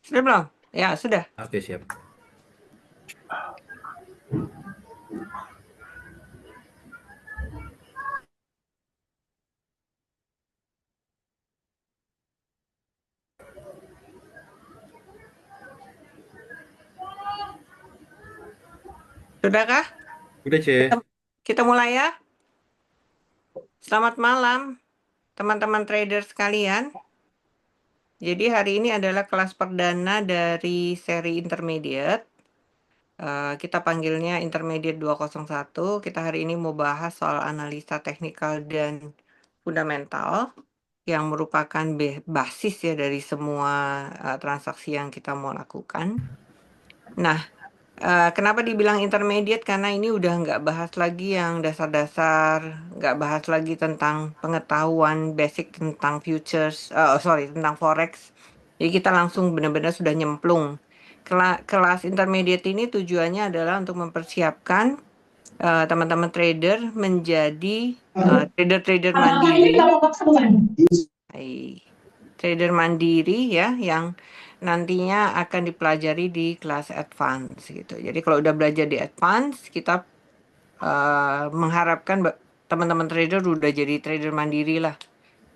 Sudah belum? Ya, sudah. Oke, siap. Sudahkah? Udah, Kita, C. kita mulai ya. Selamat malam, teman-teman trader sekalian. Jadi hari ini adalah kelas perdana dari seri intermediate. Kita panggilnya Intermediate 201. Kita hari ini mau bahas soal analisa teknikal dan fundamental yang merupakan basis ya dari semua transaksi yang kita mau lakukan. Nah, kenapa dibilang intermediate? Karena ini udah nggak bahas lagi yang dasar-dasar, nggak bahas lagi tentang pengetahuan basic tentang futures, sorry, tentang forex. Jadi kita langsung benar-benar sudah nyemplung. Kelas intermediate ini tujuannya adalah untuk mempersiapkan teman-teman trader menjadi trader-trader mandiri. Hai. Trader mandiri ya yang nantinya akan dipelajari di kelas advance gitu. Jadi kalau udah belajar di advance, kita mengharapkan teman-teman trader udah jadi trader mandiri lah.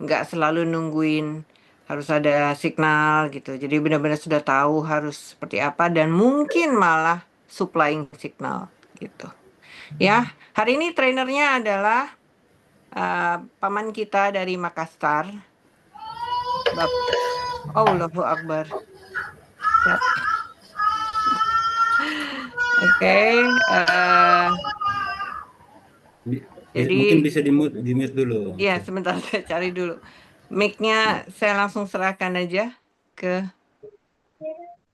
Nggak selalu nungguin harus ada signal gitu. Jadi benar-benar sudah tahu harus seperti apa dan mungkin malah supplying signal gitu. Ya, hari ini trainernya adalah paman kita dari Makassar. Allahu Akbar. Ya. Oke, Mungkin jadi bisa di mute dulu, ya C. sebentar saya cari dulu. Mic-nya Ya, saya langsung serahkan aja ke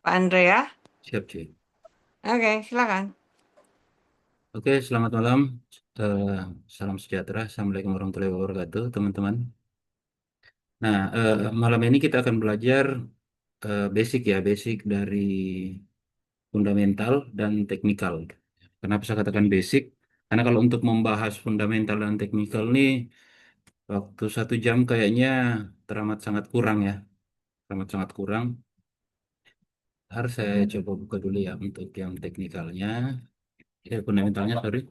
Pak Andrea. siap, C. Oke, silakan. Oke, selamat malam. Eh, Salam sejahtera. Assalamualaikum warahmatullahi wabarakatuh, teman-teman. Nah, malam ini kita akan belajar basic ya, basic dari fundamental dan teknikal. Kenapa saya katakan basic? Karena kalau untuk membahas fundamental dan teknikal nih, waktu 1 jam kayaknya teramat sangat kurang ya, teramat sangat kurang. Harus saya coba buka dulu ya untuk yang teknikalnya, fundamentalnya sorry.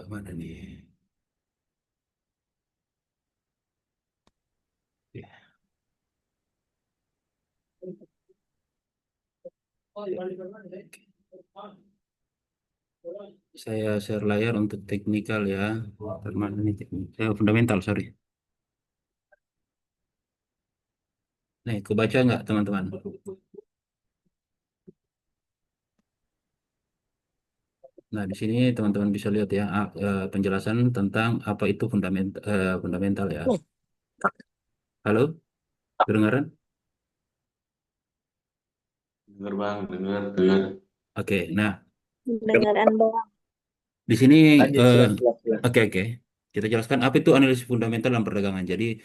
Mana nih? Ya, saya share layar untuk teknikal ya. Mana nih fundamental sorry. Nih, kebaca nggak teman-teman? Nah, di sini teman-teman bisa lihat ya penjelasan tentang apa itu fundamental ya. Halo, kedengaran? Dengar bang, dengar, dengar. Oke, nah Dengaran Bang. di sini Lanjut, eh, silakan. oke. Kita jelaskan apa itu analisis fundamental dalam perdagangan. Jadi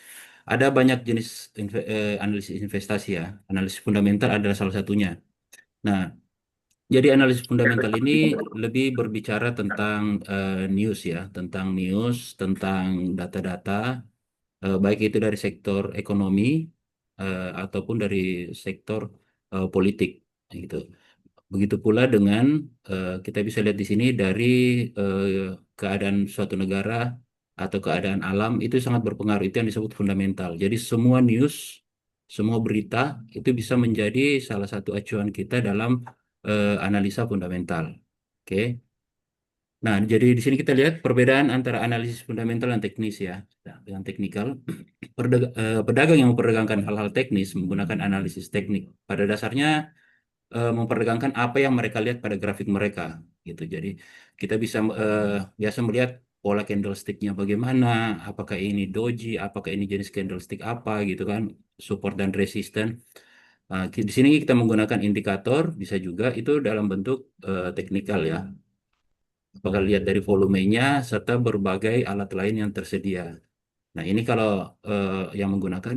ada banyak jenis analisis investasi ya. Analisis fundamental adalah salah satunya. Nah, jadi analisis fundamental ini lebih berbicara tentang news ya, tentang data-data, baik itu dari sektor ekonomi ataupun dari sektor politik gitu. Begitu pula dengan kita bisa lihat di sini dari eh, keadaan suatu negara atau keadaan alam itu sangat berpengaruh. Itu yang disebut fundamental. Jadi semua news, semua berita itu bisa menjadi salah satu acuan kita dalam analisa fundamental. Oke. Nah, jadi di sini kita lihat perbedaan antara analisis fundamental dan teknis ya. Nah, dengan teknikal, pedagang yang memperdagangkan hal-hal teknis menggunakan analisis teknik. Pada dasarnya memperdagangkan apa yang mereka lihat pada grafik mereka gitu. Jadi kita bisa biasa melihat pola candlestick-nya bagaimana, apakah ini doji, apakah ini jenis candlestick apa gitu kan, support dan resisten. Di sini kita menggunakan indikator, bisa juga itu dalam bentuk teknikal ya. Apakah lihat dari volumenya serta berbagai alat lain yang tersedia. Nah, ini kalau yang menggunakan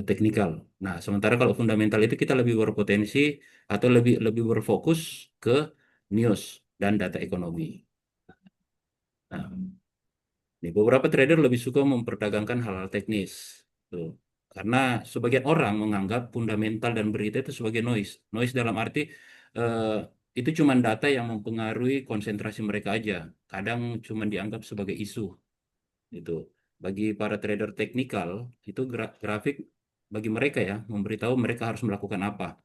teknikal. Nah, sementara kalau fundamental itu kita lebih berpotensi atau lebih lebih berfokus ke news dan data ekonomi. Nah, Nih, beberapa trader lebih suka memperdagangkan hal-hal teknis. Tuh. Karena sebagian orang menganggap fundamental dan berita itu sebagai noise. Noise dalam arti eh, itu cuma data yang mempengaruhi konsentrasi mereka aja. Kadang cuma dianggap sebagai isu. Itu bagi para trader teknikal itu grafik bagi mereka ya memberitahu mereka harus melakukan apa.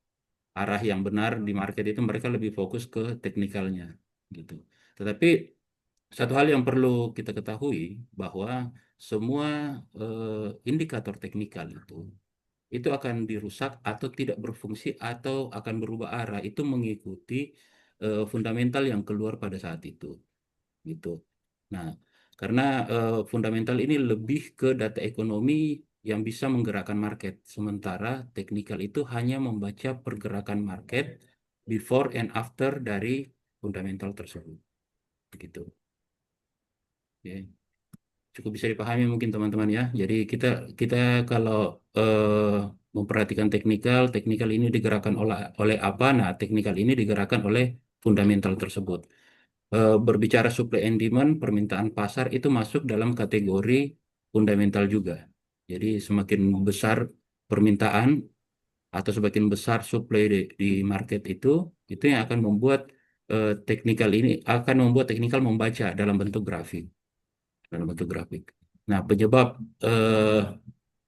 Arah yang benar di market itu mereka lebih fokus ke teknikalnya gitu. Tetapi satu hal yang perlu kita ketahui bahwa semua indikator teknikal itu akan dirusak atau tidak berfungsi atau akan berubah arah itu mengikuti fundamental yang keluar pada saat itu gitu. Nah, karena fundamental ini lebih ke data ekonomi yang bisa menggerakkan market, sementara teknikal itu hanya membaca pergerakan market before and after dari fundamental tersebut. Begitu. Ya. Cukup bisa dipahami mungkin teman-teman ya. Jadi kita kita kalau memperhatikan teknikal, teknikal ini digerakkan oleh apa? Nah, teknikal ini digerakkan oleh fundamental tersebut. Berbicara supply and demand, permintaan pasar itu masuk dalam kategori fundamental juga. Jadi semakin besar permintaan atau semakin besar supply di market itu yang akan membuat teknikal ini akan membuat teknikal membaca dalam bentuk grafik. Nah, penyebab eh,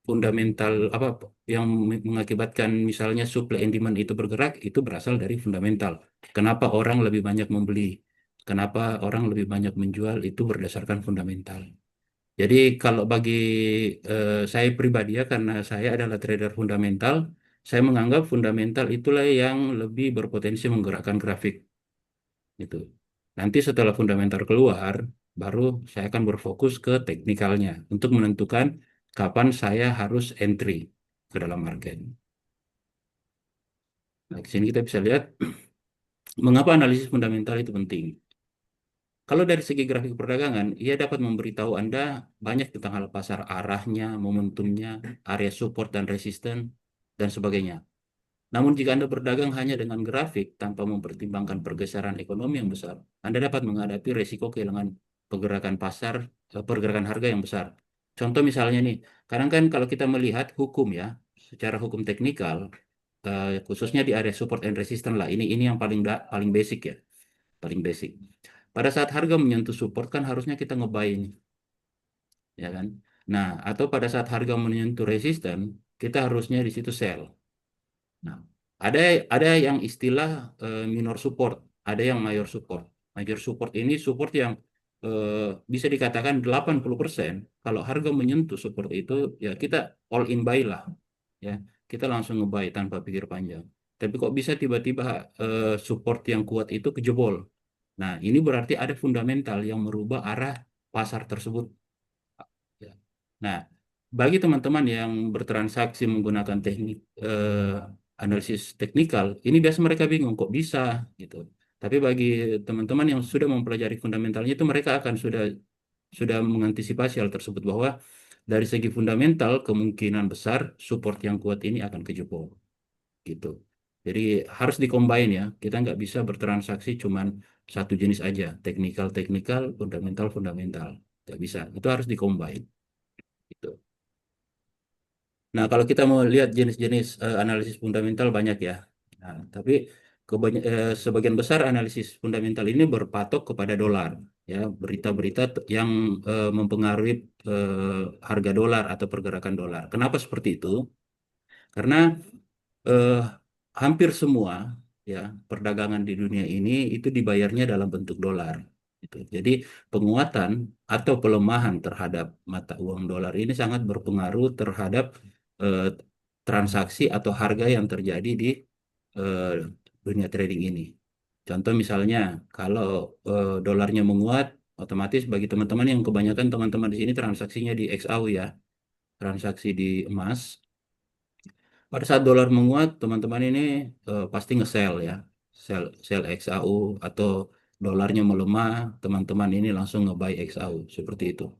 fundamental apa yang mengakibatkan misalnya supply and demand itu bergerak itu berasal dari fundamental. Kenapa orang lebih banyak membeli? Kenapa orang lebih banyak menjual itu berdasarkan fundamental. Jadi kalau bagi saya pribadi ya karena saya adalah trader fundamental, saya menganggap fundamental itulah yang lebih berpotensi menggerakkan grafik gitu. Nanti setelah fundamental keluar, baru saya akan berfokus ke teknikalnya untuk menentukan kapan saya harus entry ke dalam market. Nah, di sini kita bisa lihat mengapa analisis fundamental itu penting. Kalau dari segi grafik perdagangan, ia dapat memberitahu Anda banyak tentang hal pasar, arahnya, momentumnya, area support dan resisten, dan sebagainya. Namun jika Anda berdagang hanya dengan grafik tanpa mempertimbangkan pergeseran ekonomi yang besar, Anda dapat menghadapi resiko kehilangan pergerakan pasar, pergerakan harga yang besar. Contoh misalnya nih, kadang kan kalau kita melihat hukum ya, secara hukum teknikal, khususnya di area support and resistance lah, ini yang paling basic ya, paling basic. Pada saat harga menyentuh support kan harusnya kita nge-buy ini, ya kan? Nah, atau pada saat harga menyentuh resisten, kita harusnya di situ sell. Nah, ada ada yang istilah minor support, ada yang mayor support. Major support ini support yang bisa dikatakan 80% kalau harga menyentuh support itu ya kita all in buy lah ya. Kita langsung nge-buy tanpa pikir panjang. Tapi kok bisa tiba-tiba support yang kuat itu kejebol. Nah, ini berarti ada fundamental yang merubah arah pasar tersebut. Ya. Nah, bagi teman-teman yang bertransaksi menggunakan teknik analisis teknikal, ini biasa mereka bingung kok bisa gitu. Tapi bagi teman-teman yang sudah mempelajari fundamentalnya itu mereka akan sudah mengantisipasi hal tersebut bahwa dari segi fundamental kemungkinan besar support yang kuat ini akan kejebol gitu. Jadi harus dikombin ya. Kita nggak bisa bertransaksi cuman satu jenis aja, teknikal teknikal, fundamental fundamental. Nggak bisa. Itu harus dikombin gitu. Nah, kalau kita mau lihat jenis-jenis analisis fundamental banyak ya. Nah, tapi sebagian besar analisis fundamental ini berpatok kepada dolar, ya, berita-berita yang mempengaruhi harga dolar atau pergerakan dolar. Kenapa seperti itu? Karena eh, hampir semua ya perdagangan di dunia ini itu dibayarnya dalam bentuk dolar. Gitu. Jadi penguatan atau pelemahan terhadap mata uang dolar ini sangat berpengaruh terhadap eh, transaksi atau harga yang terjadi di eh, dunia trading ini. Contoh misalnya kalau dolarnya menguat, otomatis bagi teman-teman yang kebanyakan teman-teman di sini transaksinya di XAU ya, transaksi di emas. Pada saat dolar menguat, teman-teman ini pasti nge-sell ya, sell XAU atau dolarnya melemah, teman-teman ini langsung nge-buy XAU seperti itu.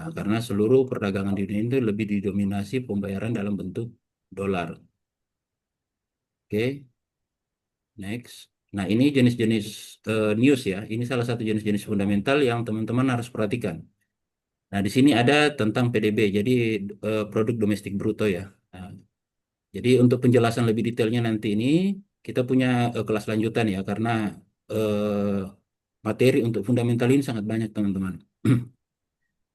Nah, karena seluruh perdagangan di dunia itu lebih didominasi pembayaran dalam bentuk dolar. Oke, next. Nah, ini jenis-jenis news ya. Ini salah satu jenis-jenis fundamental yang teman-teman harus perhatikan. Nah, di sini ada tentang PDB, jadi produk domestik bruto ya. Nah, jadi untuk penjelasan lebih detailnya nanti ini kita punya kelas lanjutan ya, karena eh, materi untuk fundamental ini sangat banyak teman-teman.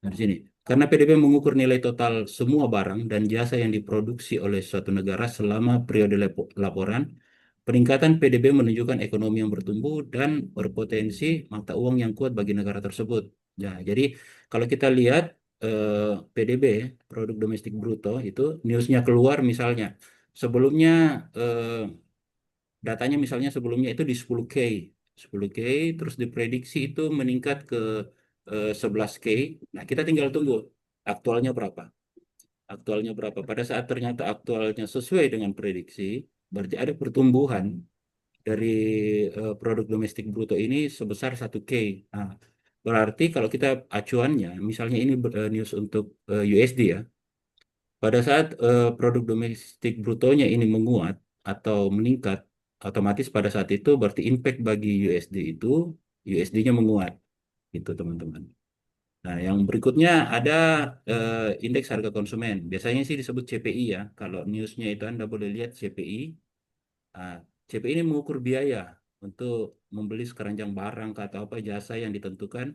Nah, di sini. Karena PDB mengukur nilai total semua barang dan jasa yang diproduksi oleh suatu negara selama periode laporan, peningkatan PDB menunjukkan ekonomi yang bertumbuh dan berpotensi mata uang yang kuat bagi negara tersebut. Nah, jadi kalau kita lihat PDB, produk domestik bruto, itu newsnya keluar misalnya. Sebelumnya eh, datanya misalnya sebelumnya itu di 10K, 10K, terus diprediksi itu meningkat ke 11K. Nah, kita tinggal tunggu aktualnya berapa. Aktualnya berapa. Pada saat ternyata aktualnya sesuai dengan prediksi, berarti ada pertumbuhan dari produk domestik bruto ini sebesar 1K. Nah, berarti kalau kita acuannya, misalnya ini news untuk USD ya, pada saat produk domestik brutonya ini menguat atau meningkat, otomatis pada saat itu berarti impact bagi USD itu USD-nya menguat, gitu teman-teman. Nah, yang berikutnya ada indeks harga konsumen. Biasanya sih disebut CPI ya. Kalau newsnya itu Anda boleh lihat CPI. Nah, CPI ini mengukur biaya untuk membeli sekeranjang barang atau apa jasa yang ditentukan.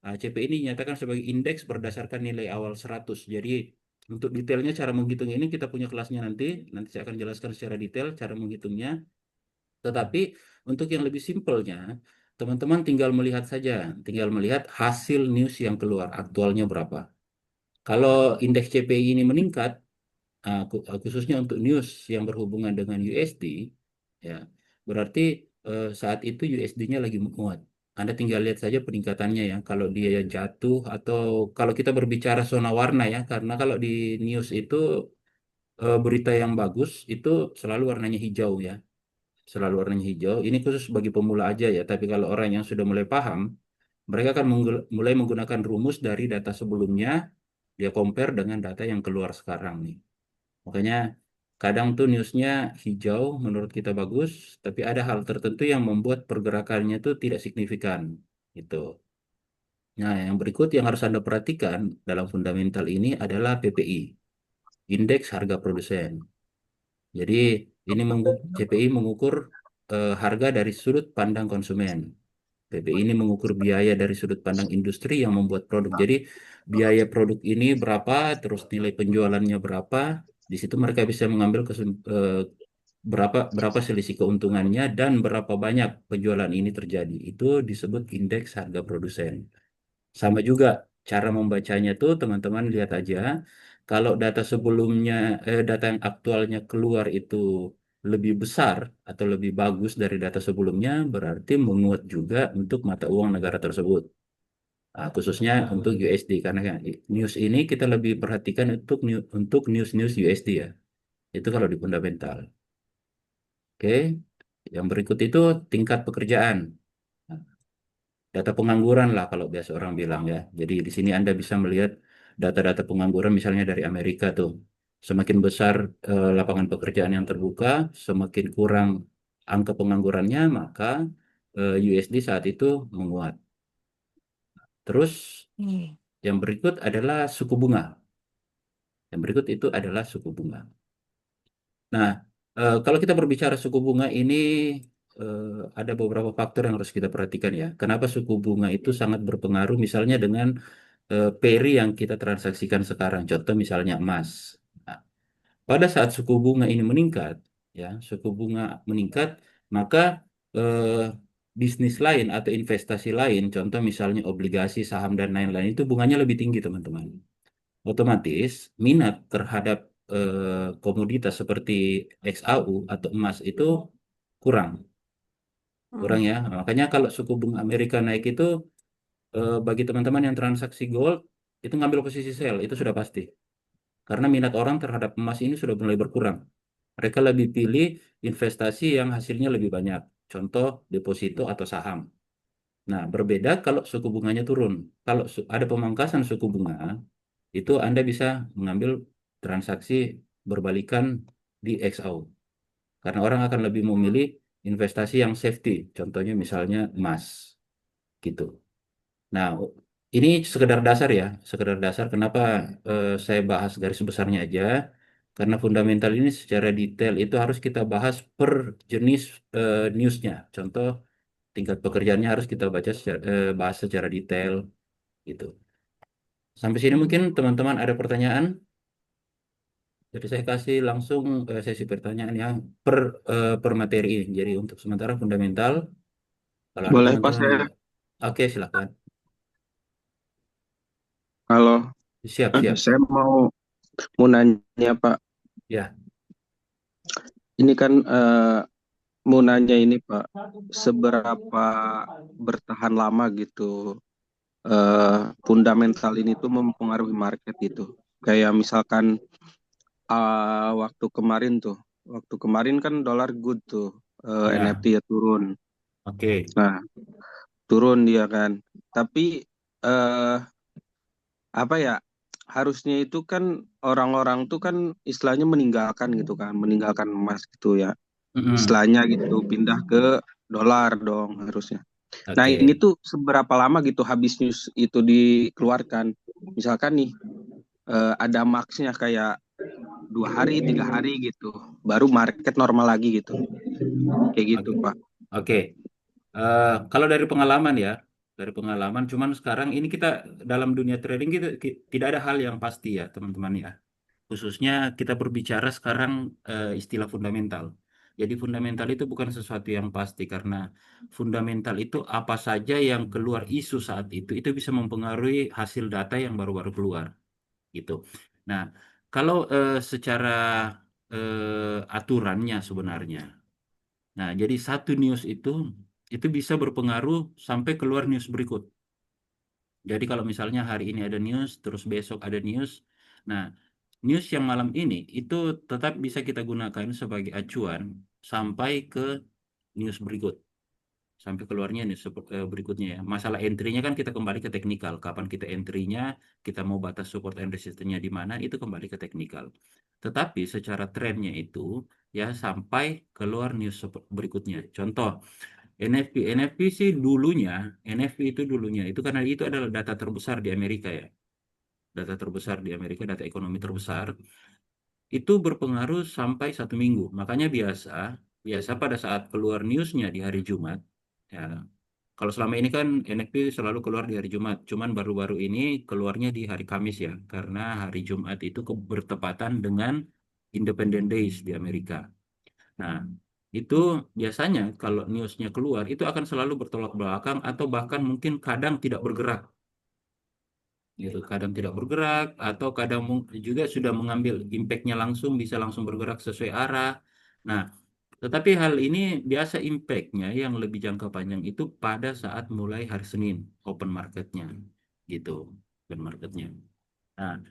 CPI ini dinyatakan sebagai indeks berdasarkan nilai awal 100. Jadi untuk detailnya cara menghitung ini kita punya kelasnya nanti. Nanti saya akan jelaskan secara detail cara menghitungnya. Tetapi untuk yang lebih simpelnya, teman-teman tinggal melihat saja, tinggal melihat hasil news yang keluar, aktualnya berapa. Kalau indeks CPI ini meningkat, khususnya untuk news yang berhubungan dengan USD, ya berarti saat itu USD-nya lagi menguat. Anda tinggal lihat saja peningkatannya ya. Kalau dia jatuh atau kalau kita berbicara zona warna ya, karena kalau di news itu berita yang bagus itu selalu warnanya hijau ya, selalu warnanya hijau. Ini khusus bagi pemula aja ya. Tapi kalau orang yang sudah mulai paham, mereka akan mulai menggunakan rumus dari data sebelumnya, dia compare dengan data yang keluar sekarang nih. Makanya kadang tuh newsnya hijau menurut kita bagus, tapi ada hal tertentu yang membuat pergerakannya tuh tidak signifikan. Gitu. Nah, yang berikut yang harus Anda perhatikan dalam fundamental ini adalah PPI, Indeks Harga Produsen. Jadi ini CPI mengukur harga dari sudut pandang konsumen. PPI ini mengukur biaya dari sudut pandang industri yang membuat produk. Jadi biaya produk ini berapa, terus nilai penjualannya berapa. Di situ mereka bisa mengambil berapa berapa selisih keuntungannya dan berapa banyak penjualan ini terjadi. Itu disebut indeks harga produsen. Sama juga cara membacanya tuh teman-teman lihat aja. Kalau data sebelumnya, data yang aktualnya keluar itu lebih besar atau lebih bagus dari data sebelumnya, berarti menguat juga untuk mata uang negara tersebut. Khususnya untuk USD karena kan news ini kita lebih perhatikan untuk news-news USD ya. Itu kalau di fundamental. Oke. Yang berikut itu tingkat pekerjaan. Data pengangguran lah kalau biasa orang bilang ya. Jadi di sini Anda bisa melihat data-data pengangguran misalnya dari Amerika tuh. Semakin besar lapangan pekerjaan yang terbuka, semakin kurang angka penganggurannya, maka USD saat itu menguat. Terus yang berikut adalah suku bunga. Yang berikut itu adalah suku bunga. Nah, kalau kita berbicara suku bunga ini eh, ada beberapa faktor yang harus kita perhatikan ya. Kenapa suku bunga itu sangat berpengaruh misalnya dengan peri yang kita transaksikan sekarang. Contoh misalnya emas. Nah, pada saat suku bunga ini meningkat, ya, suku bunga meningkat, maka eh, bisnis lain atau investasi lain, contoh misalnya obligasi, saham dan lain-lain itu bunganya lebih tinggi, teman-teman. Otomatis minat terhadap komoditas seperti XAU atau emas itu kurang, kurang ya. Makanya kalau suku bunga Amerika naik itu bagi teman-teman yang transaksi gold itu ngambil posisi sell itu sudah pasti. Karena minat orang terhadap emas ini sudah mulai berkurang. Mereka lebih pilih investasi yang hasilnya lebih banyak. Contoh deposito atau saham. Nah, berbeda kalau suku bunganya turun. Kalau ada pemangkasan suku bunga, itu Anda bisa mengambil transaksi berbalikan di XAU. Karena orang akan lebih memilih investasi yang safety. Contohnya misalnya emas. Gitu. Nah, Ini sekedar dasar ya, sekedar dasar. Kenapa saya bahas garis besarnya aja? Karena fundamental ini secara detail itu harus kita bahas per jenis newsnya. Contoh, tingkat pekerjaannya harus kita bahas secara detail gitu. Sampai sini mungkin teman-teman ada pertanyaan? Jadi saya kasih langsung sesi pertanyaan yang per materi ini. Jadi untuk sementara fundamental, kalau ada Boleh Pak teman-teman saya? yang oke silakan. Halo, Siap, siap. saya mau nanya Pak. Ya. Ini kan mau nanya ini Pak, seberapa bertahan lama gitu fundamental ini tuh mempengaruhi market gitu. Kayak misalkan waktu kemarin kan dolar good tuh, Ya, NFT ya turun. oke. Nah, turun dia kan. Tapi eh apa ya? Harusnya itu kan orang-orang tuh kan istilahnya meninggalkan gitu kan, meninggalkan emas gitu ya. Mm-mm. Istilahnya gitu pindah ke dolar dong harusnya. Nah ini Oke. tuh seberapa lama gitu habis news itu dikeluarkan? Misalkan nih ada max-nya kayak 2 hari, 3 hari gitu, baru market normal lagi gitu, kayak gitu Oke. Pak. Oke. Kalau dari pengalaman ya, dari pengalaman, cuman sekarang ini kita dalam dunia trading kita tidak ada hal yang pasti ya, teman-teman ya. Khususnya kita berbicara sekarang istilah fundamental. Jadi fundamental itu bukan sesuatu yang pasti karena fundamental itu apa saja yang keluar isu saat itu bisa mempengaruhi hasil data yang baru-baru keluar gitu. Nah, kalau secara aturannya sebenarnya. Nah, jadi satu news itu bisa berpengaruh sampai keluar news berikut. Jadi kalau misalnya hari ini ada news, terus besok ada news. Nah, news yang malam ini itu tetap bisa kita gunakan sebagai acuan sampai ke news berikut. Sampai keluarnya news berikutnya ya. Masalah entry-nya kan kita kembali ke teknikal. Kapan kita entry-nya, kita mau batas support and resistance-nya di mana, itu kembali ke teknikal. Tetapi secara trennya itu ya sampai keluar news berikutnya. Contoh, NFT sih dulunya, NFT itu dulunya, itu karena itu adalah data terbesar di Amerika ya. Data terbesar di Amerika, data ekonomi terbesar, itu berpengaruh sampai 1 minggu. Makanya biasa, biasa pada saat keluar newsnya di hari Jumat, ya, kalau selama ini kan NFT selalu keluar di hari Jumat, cuman baru-baru ini keluarnya di hari Kamis ya, karena hari Jumat itu bertepatan dengan Independent Days di Amerika. Nah, itu biasanya kalau newsnya keluar itu akan selalu bertolak belakang atau bahkan mungkin kadang tidak bergerak gitu, kadang tidak bergerak atau kadang juga sudah mengambil impactnya langsung bisa langsung bergerak sesuai arah. Nah, tetapi hal ini biasa impactnya yang lebih jangka panjang itu pada saat mulai hari Senin open marketnya gitu, open marketnya. Nah,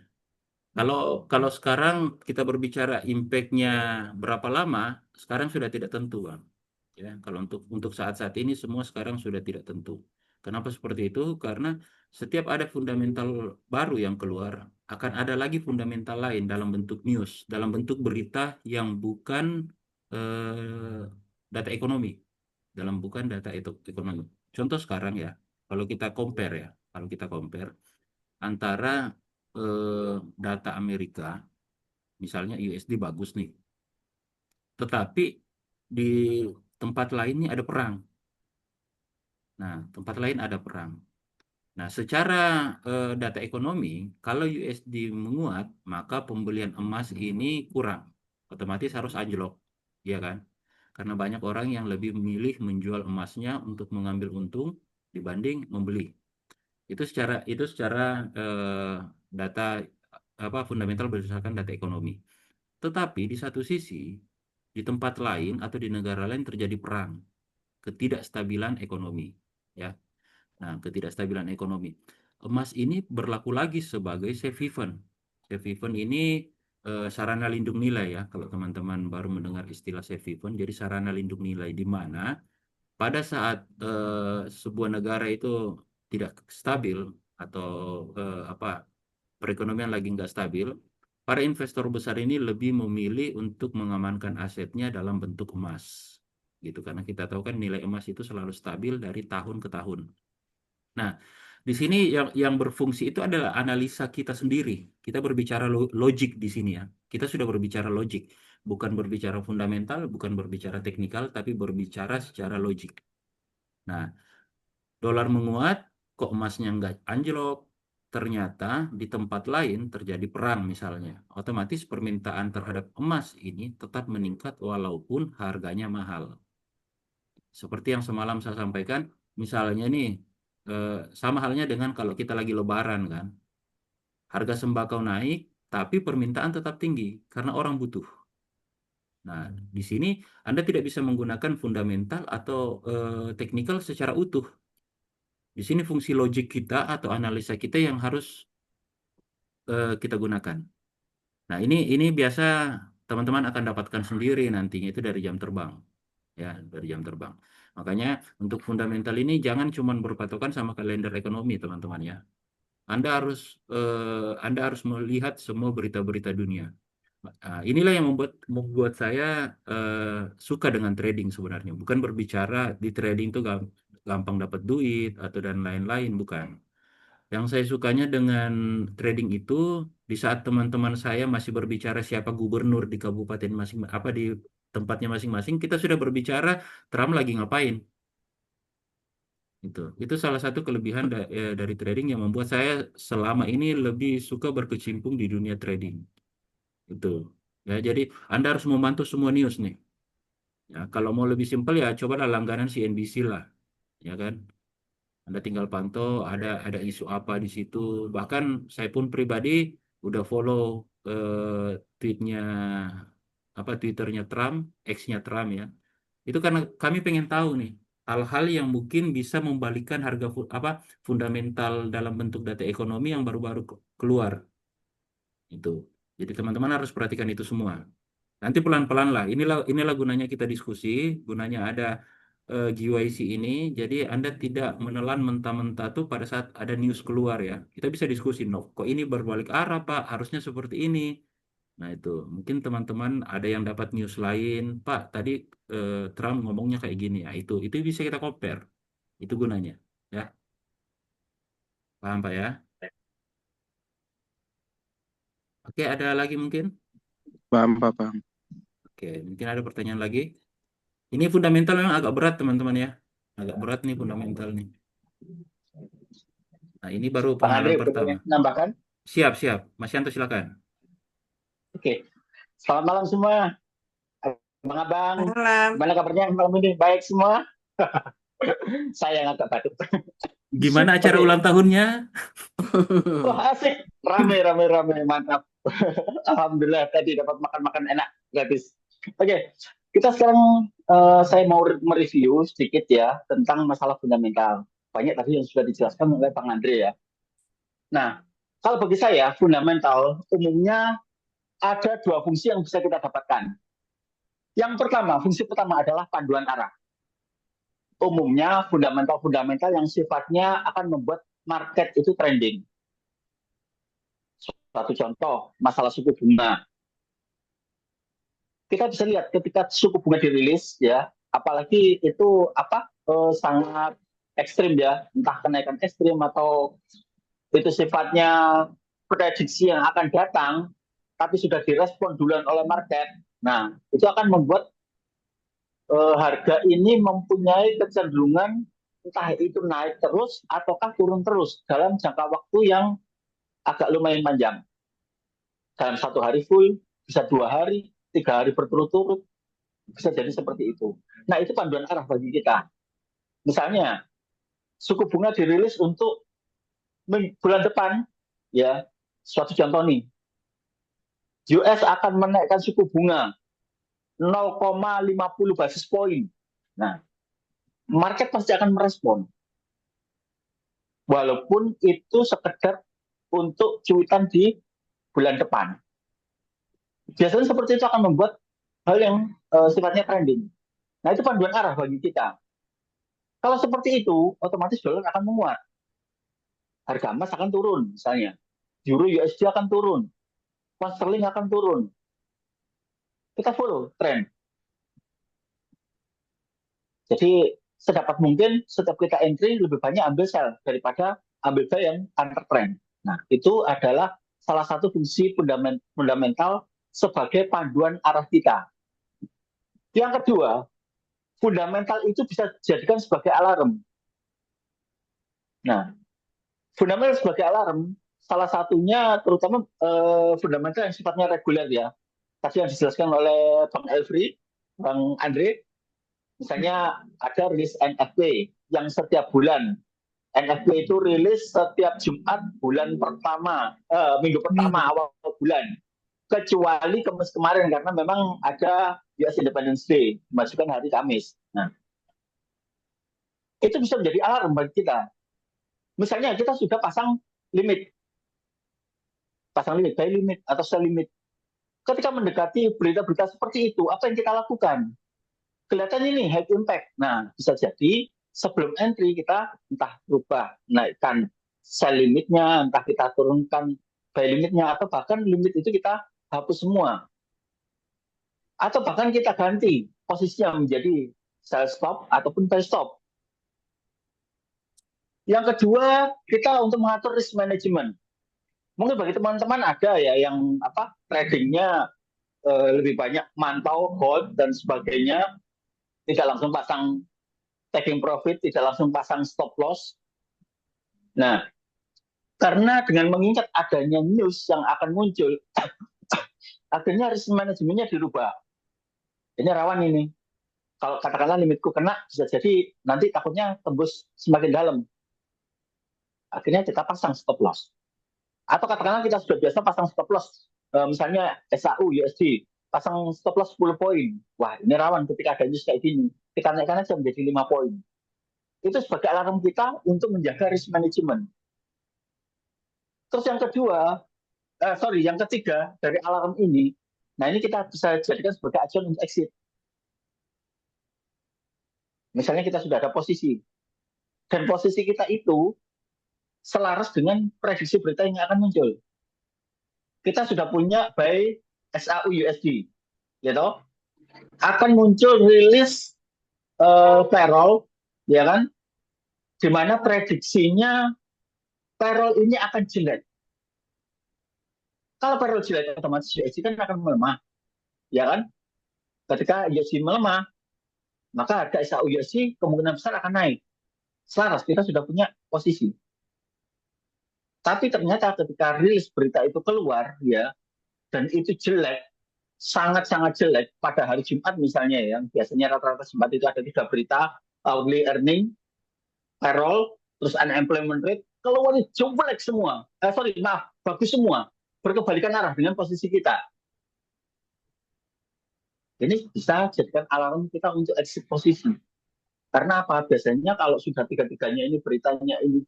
kalau kalau sekarang kita berbicara impactnya berapa lama, sekarang sudah tidak tentu, Bang. Ya, kalau untuk saat-saat ini semua sekarang sudah tidak tentu. Kenapa seperti itu? Karena setiap ada fundamental baru yang keluar, akan ada lagi fundamental lain dalam bentuk news, dalam bentuk berita yang bukan eh, data ekonomi, dalam bukan data itu ekonomi. Contoh sekarang ya, kalau kita compare ya, kalau kita compare antara eh, data Amerika, misalnya USD bagus nih, tetapi di tempat lainnya ada perang. Nah, tempat lain ada perang. Nah, secara data ekonomi, kalau USD menguat, maka pembelian emas ini kurang. Otomatis harus anjlok, ya kan? Karena banyak orang yang lebih memilih menjual emasnya untuk mengambil untung dibanding membeli. Itu secara data apa fundamental berdasarkan data ekonomi. Tetapi di satu sisi, di tempat lain atau di negara lain terjadi perang, ketidakstabilan ekonomi, ya. Nah, ketidakstabilan ekonomi. Emas ini berlaku lagi sebagai safe haven. Safe haven ini sarana lindung nilai ya. Kalau teman-teman baru mendengar istilah safe haven, jadi sarana lindung nilai di mana pada saat sebuah negara itu tidak stabil atau apa perekonomian lagi nggak stabil, para investor besar ini lebih memilih untuk mengamankan asetnya dalam bentuk emas. Gitu, karena kita tahu kan nilai emas itu selalu stabil dari tahun ke tahun. Nah, Di sini yang berfungsi itu adalah analisa kita sendiri. Kita berbicara logik di sini ya. Kita sudah berbicara logik, bukan berbicara fundamental, bukan berbicara teknikal, tapi berbicara secara logik. Nah, dolar menguat, kok emasnya nggak anjlok? Ternyata di tempat lain terjadi perang misalnya. Otomatis permintaan terhadap emas ini tetap meningkat walaupun harganya mahal. Seperti yang semalam saya sampaikan, misalnya nih, sama halnya dengan kalau kita lagi lebaran kan. Harga sembako naik, tapi permintaan tetap tinggi karena orang butuh. Nah, di sini Anda tidak bisa menggunakan fundamental atau teknikal secara utuh. Di sini fungsi logik kita atau analisa kita yang harus kita gunakan. Nah, ini biasa teman-teman akan dapatkan sendiri nantinya itu dari jam terbang. Ya, dari jam terbang. Makanya untuk fundamental ini jangan cuma berpatokan sama kalender ekonomi, teman-teman ya. Anda harus melihat semua berita-berita dunia. Nah, inilah yang membuat saya suka dengan trading sebenarnya. Bukan berbicara di trading itu gampang dapat duit atau dan lain-lain, bukan. Yang saya sukanya dengan trading itu di saat teman-teman saya masih berbicara siapa gubernur di kabupaten masing apa di tempatnya masing-masing, kita sudah berbicara Trump lagi ngapain. Itu salah satu kelebihan dari trading yang membuat saya selama ini lebih suka berkecimpung di dunia trading. Itu. Ya, jadi Anda harus memantau semua news nih. Ya, kalau mau lebih simpel ya cobalah langganan CNBC lah, ya kan? Anda tinggal pantau ada isu apa di situ. Bahkan saya pun pribadi udah follow tweetnya Twitternya Trump, X-nya Trump ya. Itu karena kami pengen tahu nih hal-hal yang mungkin bisa membalikkan harga fundamental dalam bentuk data ekonomi yang baru-baru keluar. Itu. Jadi teman-teman harus perhatikan itu semua. Nanti pelan-pelan lah. Inilah gunanya kita diskusi, gunanya ada GYC ini. Jadi Anda tidak menelan mentah-mentah tuh pada saat ada news keluar ya. Kita bisa diskusi, no, kok ini berbalik arah Pak, harusnya seperti ini. Nah itu, mungkin teman-teman ada yang dapat news lain, Pak, tadi Trump ngomongnya kayak gini ya. Itu bisa kita compare. Itu gunanya, ya. Paham Pak ya? Oke, ada lagi mungkin? Paham, paham. Oke, mungkin ada pertanyaan lagi. Ini fundamental memang agak berat teman-teman ya. Agak berat nih fundamental nih. Nah, ini baru Bang Andre, pengenalan pertama. menambahkan? Siap. Mas Yanto silakan. Oke. Selamat malam semua. Abang-abang, Malam. gimana kabarnya malam ini? Baik semua? Saya yang agak batuk. Gimana acara Oke. ulang tahunnya? Wah, asik. Rame, mantap. Alhamdulillah tadi dapat makan-makan enak gratis. Oke, kita sekarang saya mau mereview sedikit ya tentang masalah fundamental. Banyak tadi yang sudah dijelaskan oleh Bang Andre ya. Nah, kalau bagi saya fundamental umumnya ada dua fungsi yang bisa kita dapatkan. Yang pertama, fungsi pertama adalah panduan arah. Umumnya fundamental yang sifatnya akan membuat market itu trending. Satu contoh, masalah suku bunga. Kita bisa lihat ketika suku bunga dirilis ya, apalagi itu sangat ekstrim ya, entah kenaikan ekstrim atau itu sifatnya prediksi yang akan datang, tapi sudah direspon duluan oleh market. Nah, itu akan membuat harga ini mempunyai kecenderungan entah itu naik terus ataukah turun terus dalam jangka waktu yang agak lumayan panjang. Dalam satu hari full, bisa 2 hari, 3 hari berturut-turut, bisa jadi seperti itu. Nah, itu panduan arah bagi kita. Misalnya, suku bunga dirilis untuk bulan depan, ya, suatu contoh nih, US akan menaikkan suku bunga 0,50 basis point. Nah, market pasti akan merespon. Walaupun itu sekedar untuk cuitan di bulan depan. Biasanya seperti itu akan membuat hal yang sifatnya trending. Nah, itu panduan arah bagi kita. Kalau seperti itu, otomatis dolar akan menguat. Harga emas akan turun, misalnya. Euro USD akan turun. Pound sterling akan turun. Kita follow trend. Jadi sedapat mungkin setiap kita entry lebih banyak ambil sell daripada ambil gaya yang counter trend. Nah, itu adalah salah satu fungsi fundamental sebagai panduan arah kita. Yang kedua, fundamental itu bisa dijadikan sebagai alarm. Nah, fundamental sebagai alarm, salah satunya terutama fundamental yang sifatnya reguler ya. Tadi yang dijelaskan oleh Bang Elfri, Bang Andre, misalnya ada rilis NFP yang setiap bulan. NFP itu rilis setiap Jumat bulan pertama, minggu pertama awal bulan. Kecuali kemarin karena memang ada US Independence Day, dimasukkan hari Kamis. Nah, itu bisa menjadi alarm bagi kita. Misalnya kita sudah pasang limit, buy limit atau sell limit. Ketika mendekati berita-berita seperti itu, apa yang kita lakukan? Kelihatan ini high impact. Nah, bisa jadi sebelum entry kita entah berubah, naikkan sell limitnya, entah kita turunkan buy limitnya, atau bahkan limit itu kita hapus semua. Atau bahkan kita ganti posisinya menjadi sell stop ataupun buy stop. Yang kedua, kita untuk mengatur risk management. Mungkin bagi teman-teman ada ya yang tradingnya lebih banyak mantau, hold dan sebagainya, tidak langsung pasang taking profit, tidak langsung pasang stop loss. Nah, karena dengan mengingat adanya news yang akan muncul, akhirnya risk manajemennya dirubah. Ini rawan ini. Kalau katakanlah limitku kena, bisa jadi nanti takutnya tembus semakin dalam. Akhirnya kita pasang stop loss. Atau katakanlah kita sudah biasa pasang stop loss, misalnya SAU, USD, pasang stop loss 10 poin. Wah, ini rawan ketika ada news kayak gini. Kita naikkan aja menjadi 5 poin. Itu sebagai alarm kita untuk menjaga risk management. Terus yang ketiga dari alarm ini, nah ini kita bisa jadikan sebagai acuan untuk exit. Misalnya kita sudah ada posisi, dan posisi kita itu selaras dengan prediksi berita yang akan muncul. Kita sudah punya buy SAU USD, gitu. Akan muncul rilis payroll, ya kan? Di mana prediksinya payroll ini akan jelek. Kalau payroll jelek, otomatis USD kan akan melemah, ya kan? Ketika USD melemah, maka harga SAU USD kemungkinan besar akan naik. Selaras, kita sudah punya posisi. Tapi ternyata ketika rilis berita itu keluar, ya, dan itu jelek, sangat-sangat jelek pada hari Jumat misalnya, yang biasanya rata-rata Jumat itu ada 3 berita, hourly earning, payroll, terus unemployment rate, keluar jelek semua. Bagus semua. Berkebalikan arah dengan posisi kita. Ini bisa jadikan alarm kita untuk exit posisi. Karena apa? Biasanya kalau sudah tiga-tiganya ini beritanya ini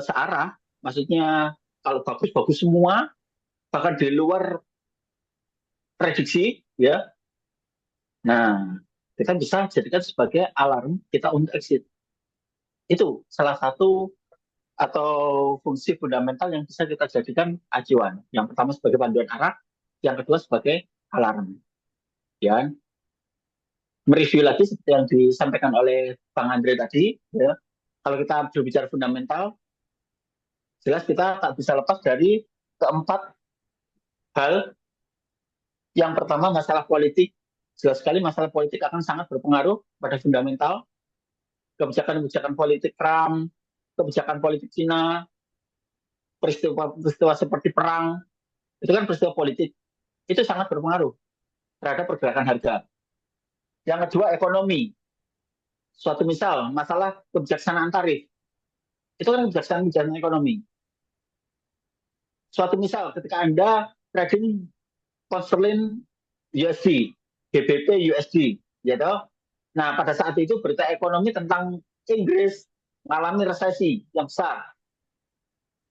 searah, maksudnya kalau bagus-bagus semua, bahkan di luar prediksi, ya. Nah, kita bisa jadikan sebagai alarm kita untuk exit. Itu salah satu atau fungsi fundamental yang bisa kita jadikan acuan. Yang pertama sebagai panduan arah, yang kedua sebagai alarm. Ya. Mereview lagi seperti yang disampaikan oleh Bang Andre tadi, ya. Kalau kita berbicara fundamental, jelas kita tak bisa lepas dari keempat hal. Yang pertama masalah politik. Jelas sekali masalah politik akan sangat berpengaruh pada fundamental. Kebijakan-kebijakan politik Trump, kebijakan politik Cina, peristiwa seperti perang, itu kan peristiwa politik. Itu sangat berpengaruh terhadap pergerakan harga. Yang kedua ekonomi. Suatu misal, masalah kebijaksanaan tarif. Itu kan kebijaksanaan ekonomi. Suatu misal, ketika Anda trading pound sterling USD, GBP USD, gitu. Nah, pada saat itu berita ekonomi tentang Inggris mengalami resesi yang besar.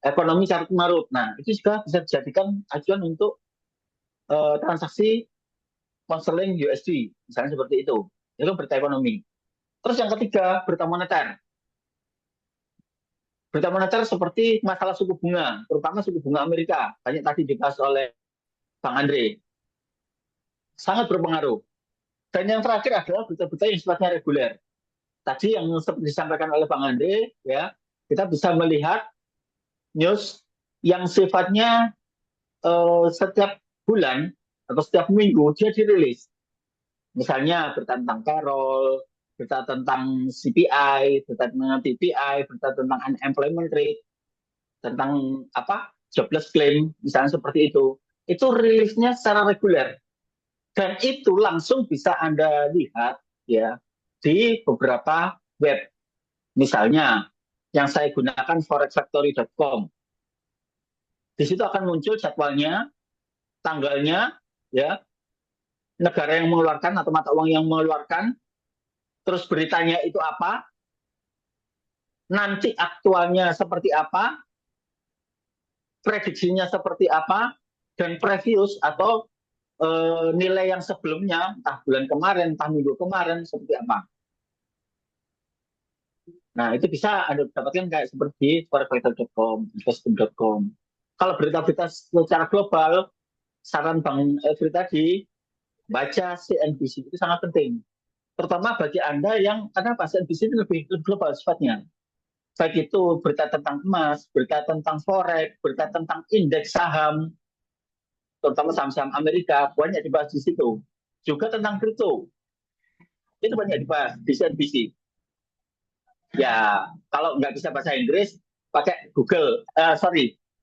Ekonomi carut marut. Nah, itu juga bisa dijadikan acuan untuk transaksi pound sterling USD, misalnya seperti itu. Itu berita ekonomi. Terus yang ketiga, berita moneter. Berita moneter seperti masalah suku bunga, terutama suku bunga Amerika. Banyak tadi dibahas oleh Bang Andre. Sangat berpengaruh. Dan yang terakhir adalah berita-berita yang sifatnya reguler. Tadi yang seperti disampaikan oleh Bang Andre, ya, kita bisa melihat news yang sifatnya setiap bulan atau setiap minggu dia dirilis. Misalnya berita tentang payroll, berita tentang CPI, berita tentang PPI, berita tentang unemployment rate, tentang jobless claim, misalnya seperti itu. Itu rilisnya secara reguler. Dan itu langsung bisa Anda lihat ya di beberapa web. Misalnya yang saya gunakan forexfactory.com. Di situ akan muncul jadwalnya, tanggalnya, ya, negara yang mengeluarkan atau mata uang yang mengeluarkan, terus beritanya itu apa, nanti aktualnya seperti apa, prediksinya seperti apa, dan previous atau nilai yang sebelumnya, entah bulan kemarin, entah minggu kemarin, seperti apa. Nah, itu bisa Anda dapatkan kayak seperti forexfactory.com, investing.com. Kalau berita-berita secara global, saran Bang Elfri tadi, baca CNBC itu sangat penting. Terutama bagi Anda yang, karena CNBC itu lebih global sifatnya. Baik itu berita tentang emas, berita tentang forex, berita tentang indeks saham, terutama saham-saham Amerika, banyak dibahas di situ. Juga tentang kripto, itu banyak dibahas di CNBC. Ya, kalau nggak bisa bahasa Inggris, pakai Google.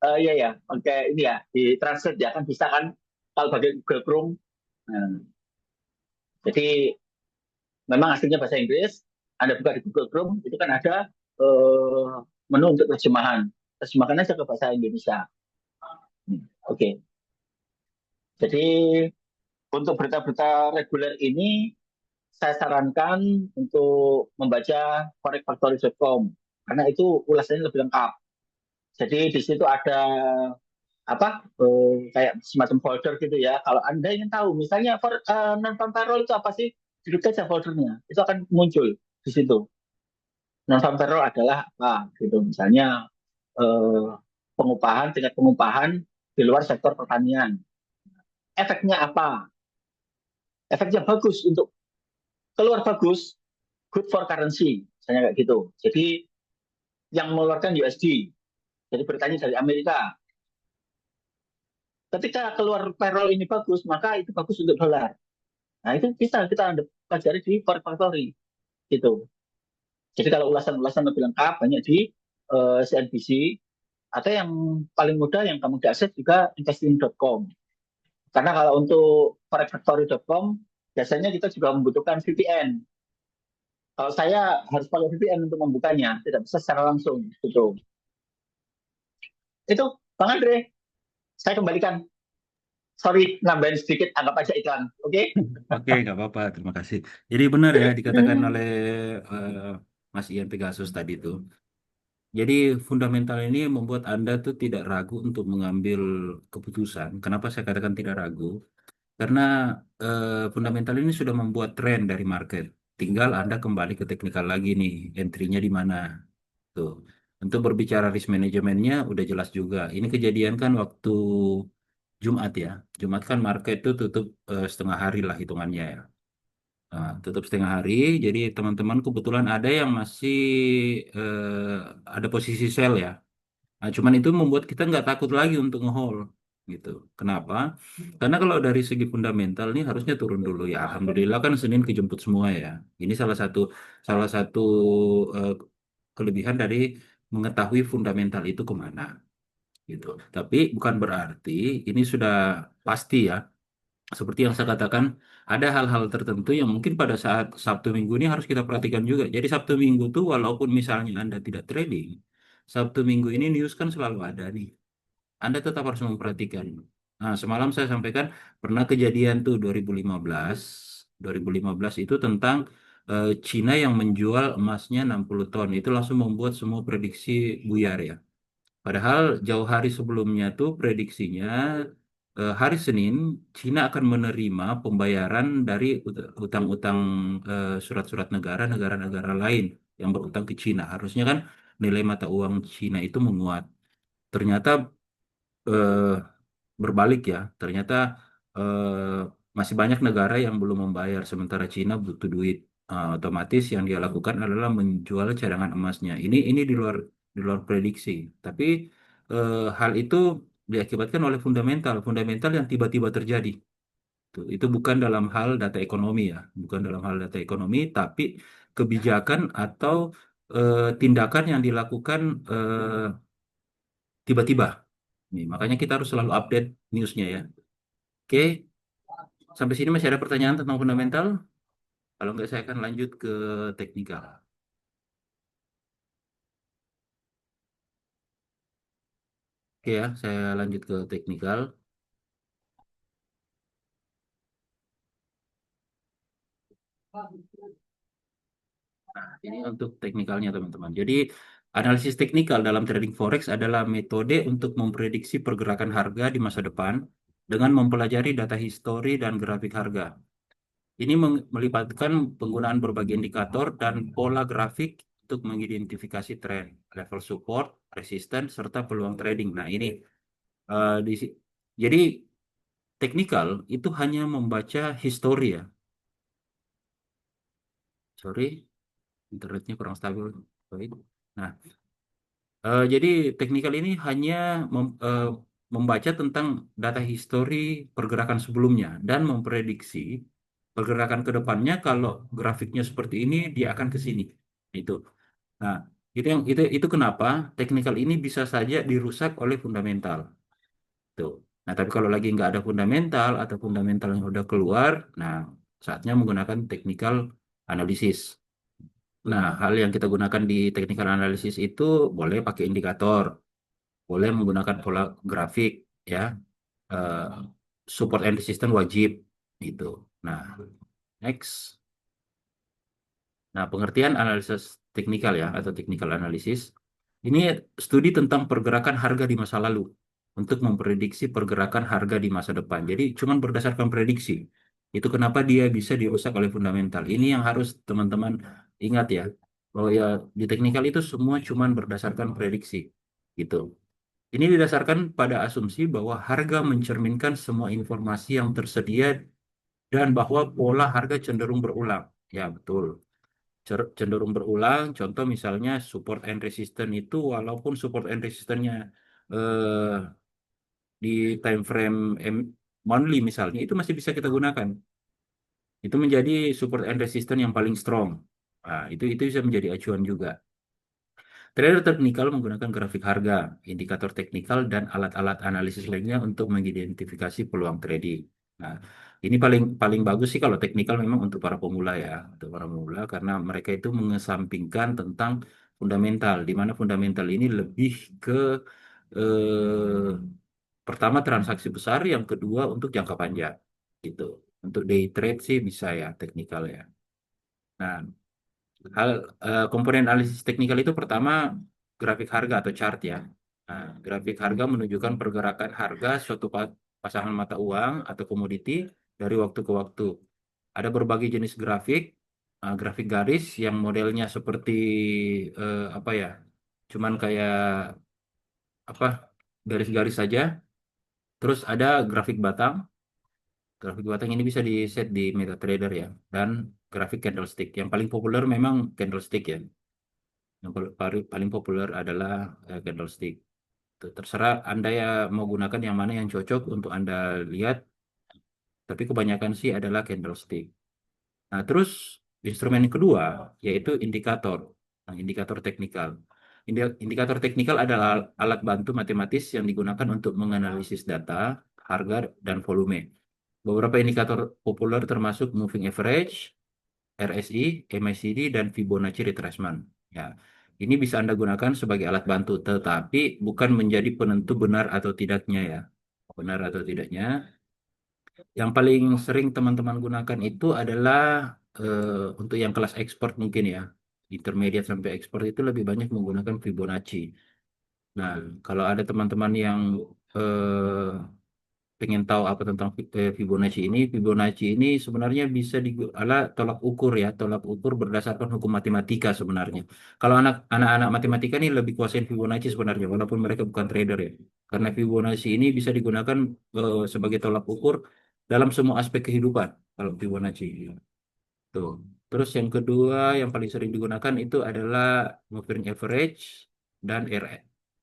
Iya, pakai ini ya, di translate ya, kan bisa kan, kalau pakai Google Chrome. Nah, jadi, memang aslinya bahasa Inggris, Anda buka di Google Chrome, itu kan ada menu untuk terjemahan. Terjemahkan aja ke bahasa Indonesia. Oke. Jadi, untuk berita-berita reguler ini, saya sarankan untuk membaca forexfactory.com karena itu ulasannya lebih lengkap. Jadi di situ ada kayak semacam folder gitu ya. Kalau Anda ingin tahu, misalnya non-farm payroll itu apa sih? Duduk aja foldernya, itu akan muncul di situ. Non-farm payroll adalah apa? Gitu. Misalnya tingkat pengupahan di luar sektor pertanian. Efeknya apa? Efeknya bagus untuk keluar bagus, good for currency, misalnya kayak gitu. Jadi yang mengeluarkan USD, jadi beritanya dari Amerika. Ketika keluar payroll ini bagus, maka itu bagus untuk dolar. Nah itu bisa kita pelajari di forexfactory, gitu. Jadi kalau ulasan-ulasan lebih lengkap banyak di CNBC, atau yang paling mudah yang kamu diakses juga investing.com. Karena kalau untuk forexfactory.com biasanya kita juga membutuhkan VPN. Kalau saya harus pakai VPN untuk membukanya, tidak bisa secara langsung. Gitu. Itu, Bang Andre, saya kembalikan. Sorry, nambahin sedikit, anggap aja iklan. Oke? Oke, nggak apa-apa. Terima kasih. Jadi benar ya dikatakan oleh Mas Ian Pegasus tadi itu. Jadi fundamental ini membuat Anda tuh tidak ragu untuk mengambil keputusan. Kenapa saya katakan tidak ragu? Karena fundamental ini sudah membuat tren dari market. Tinggal Anda kembali ke teknikal lagi nih, entry-nya di mana. Tuh. Untuk berbicara risk manajemennya udah jelas juga. Ini kejadian kan waktu Jumat ya. Jumat kan market itu tutup setengah hari lah hitungannya ya. Nah, tutup setengah hari, jadi teman-teman kebetulan ada yang masih ada posisi sell ya. Nah, cuman itu membuat kita nggak takut lagi untuk nge-hold gitu. Kenapa? Karena kalau dari segi fundamental nih harusnya turun dulu ya. Alhamdulillah kan Senin kejemput semua ya. Ini salah satu eh, kelebihan dari mengetahui fundamental itu kemana gitu. Tapi bukan berarti ini sudah pasti ya. Seperti yang saya katakan, ada hal-hal tertentu yang mungkin pada saat Sabtu Minggu ini harus kita perhatikan juga. Jadi Sabtu Minggu tuh walaupun misalnya Anda tidak trading, Sabtu Minggu ini news kan selalu ada nih. Anda tetap harus memperhatikan. Nah, semalam saya sampaikan pernah kejadian tuh 2015. 2015 itu tentang Cina yang menjual emasnya 60 ton. Itu langsung membuat semua prediksi buyar ya. Padahal jauh hari sebelumnya tuh prediksinya hari Senin Cina akan menerima pembayaran dari utang-utang surat-surat negara-negara lain yang berutang ke Cina. Harusnya kan nilai mata uang Cina itu menguat. Ternyata eh, berbalik ya. Ternyata masih banyak negara yang belum membayar sementara Cina butuh duit. Otomatis yang dia lakukan adalah menjual cadangan emasnya. Ini di luar di luar prediksi. Tapi hal itu diakibatkan oleh fundamental, fundamental yang tiba-tiba terjadi. Itu bukan dalam hal data ekonomi ya, bukan dalam hal data ekonomi, tapi kebijakan atau tindakan yang dilakukan tiba-tiba. Nih, makanya kita harus selalu update newsnya ya. Oke, sampai sini masih ada pertanyaan tentang fundamental? Kalau nggak, saya akan lanjut ke teknikal. Oke ya, saya lanjut ke teknikal. Nah, ini untuk teknikalnya teman-teman. Jadi, analisis teknikal dalam trading forex adalah metode untuk memprediksi pergerakan harga di masa depan dengan mempelajari data histori dan grafik harga. Ini melibatkan penggunaan berbagai indikator dan pola grafik untuk mengidentifikasi tren, level support, resistance, serta peluang trading. Nah, ini jadi teknikal itu hanya membaca histori ya. Sorry, internetnya kurang stabil. Baik. Nah, jadi teknikal ini hanya membaca tentang data histori pergerakan sebelumnya dan memprediksi pergerakan ke depannya. Kalau grafiknya seperti ini, dia akan ke sini. Itu. Nah, itu kenapa teknikal ini bisa saja dirusak oleh fundamental. Tuh. Nah, tapi kalau lagi nggak ada fundamental atau fundamental yang udah keluar, nah saatnya menggunakan technical analysis. Nah, hal yang kita gunakan di technical analysis itu boleh pakai indikator, boleh menggunakan pola grafik, ya, eh, support and resistance wajib, itu. Nah, next. Nah, pengertian analisis teknikal ya, atau technical analysis, ini studi tentang pergerakan harga di masa lalu untuk memprediksi pergerakan harga di masa depan. Jadi, cuman berdasarkan prediksi. Itu kenapa dia bisa dirusak oleh fundamental. Ini yang harus teman-teman ingat ya, bahwa ya di teknikal itu semua cuman berdasarkan prediksi. Gitu. Ini didasarkan pada asumsi bahwa harga mencerminkan semua informasi yang tersedia dan bahwa pola harga cenderung berulang. Ya, betul, cenderung berulang. Contoh misalnya support and resistance itu, walaupun support and resistance-nya eh, di time frame monthly misalnya, itu masih bisa kita gunakan. Itu menjadi support and resistance yang paling strong. Nah, itu bisa menjadi acuan juga. Trader teknikal menggunakan grafik harga, indikator teknikal, dan alat-alat analisis lainnya untuk mengidentifikasi peluang trading. Nah, ini paling paling bagus sih kalau teknikal memang untuk para pemula ya, untuk para pemula, karena mereka itu mengesampingkan tentang fundamental, di mana fundamental ini lebih ke eh, pertama transaksi besar, yang kedua untuk jangka panjang, gitu. Untuk day trade sih bisa ya teknikal ya. Nah, komponen analisis teknikal itu pertama grafik harga atau chart ya. Nah, grafik harga menunjukkan pergerakan harga suatu pasangan mata uang atau komoditi dari waktu ke waktu. Ada berbagai jenis grafik, grafik garis yang modelnya seperti apa ya? Cuman kayak apa? Garis-garis saja. Terus ada grafik batang. Grafik batang ini bisa di set di MetaTrader ya. Dan grafik candlestick. Yang paling populer memang candlestick ya. Yang paling populer adalah candlestick. Terserah Anda ya mau gunakan yang mana yang cocok untuk Anda lihat, tapi kebanyakan sih adalah candlestick. Nah, terus instrumen yang kedua yaitu indikator. Nah, indikator teknikal. Indikator teknikal adalah alat bantu matematis yang digunakan untuk menganalisis data, harga, dan volume. Beberapa indikator populer termasuk moving average, RSI, MACD, dan Fibonacci retracement. Ya, ini bisa Anda gunakan sebagai alat bantu, tetapi bukan menjadi penentu benar atau tidaknya ya. Benar atau tidaknya. Yang paling sering teman-teman gunakan itu adalah untuk yang kelas expert mungkin ya. Intermediate sampai expert itu lebih banyak menggunakan Fibonacci. Nah, kalau ada teman-teman yang eh, pengen tahu apa tentang Fibonacci ini. Fibonacci ini sebenarnya bisa ala tolak ukur ya, tolak ukur berdasarkan hukum matematika sebenarnya. Kalau anak-anak matematika ini lebih kuasain Fibonacci sebenarnya, walaupun mereka bukan trader ya. Karena Fibonacci ini bisa digunakan sebagai tolak ukur dalam semua aspek kehidupan. Kalau Fibonacci, tuh. Terus yang kedua yang paling sering digunakan itu adalah moving average dan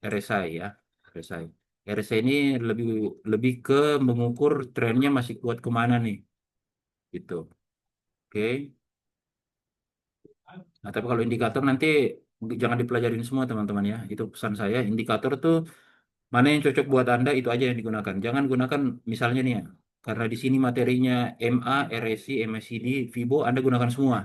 RSI ya. RSI. RSI ini lebih lebih ke mengukur trennya masih kuat kemana nih, gitu. Oke. Nah, tapi kalau indikator nanti jangan dipelajarin semua teman-teman ya. Itu pesan saya. Indikator tuh mana yang cocok buat Anda itu aja yang digunakan. Jangan gunakan misalnya nih ya. Karena di sini materinya MA, RSI, MACD, FIBO, Anda gunakan semua.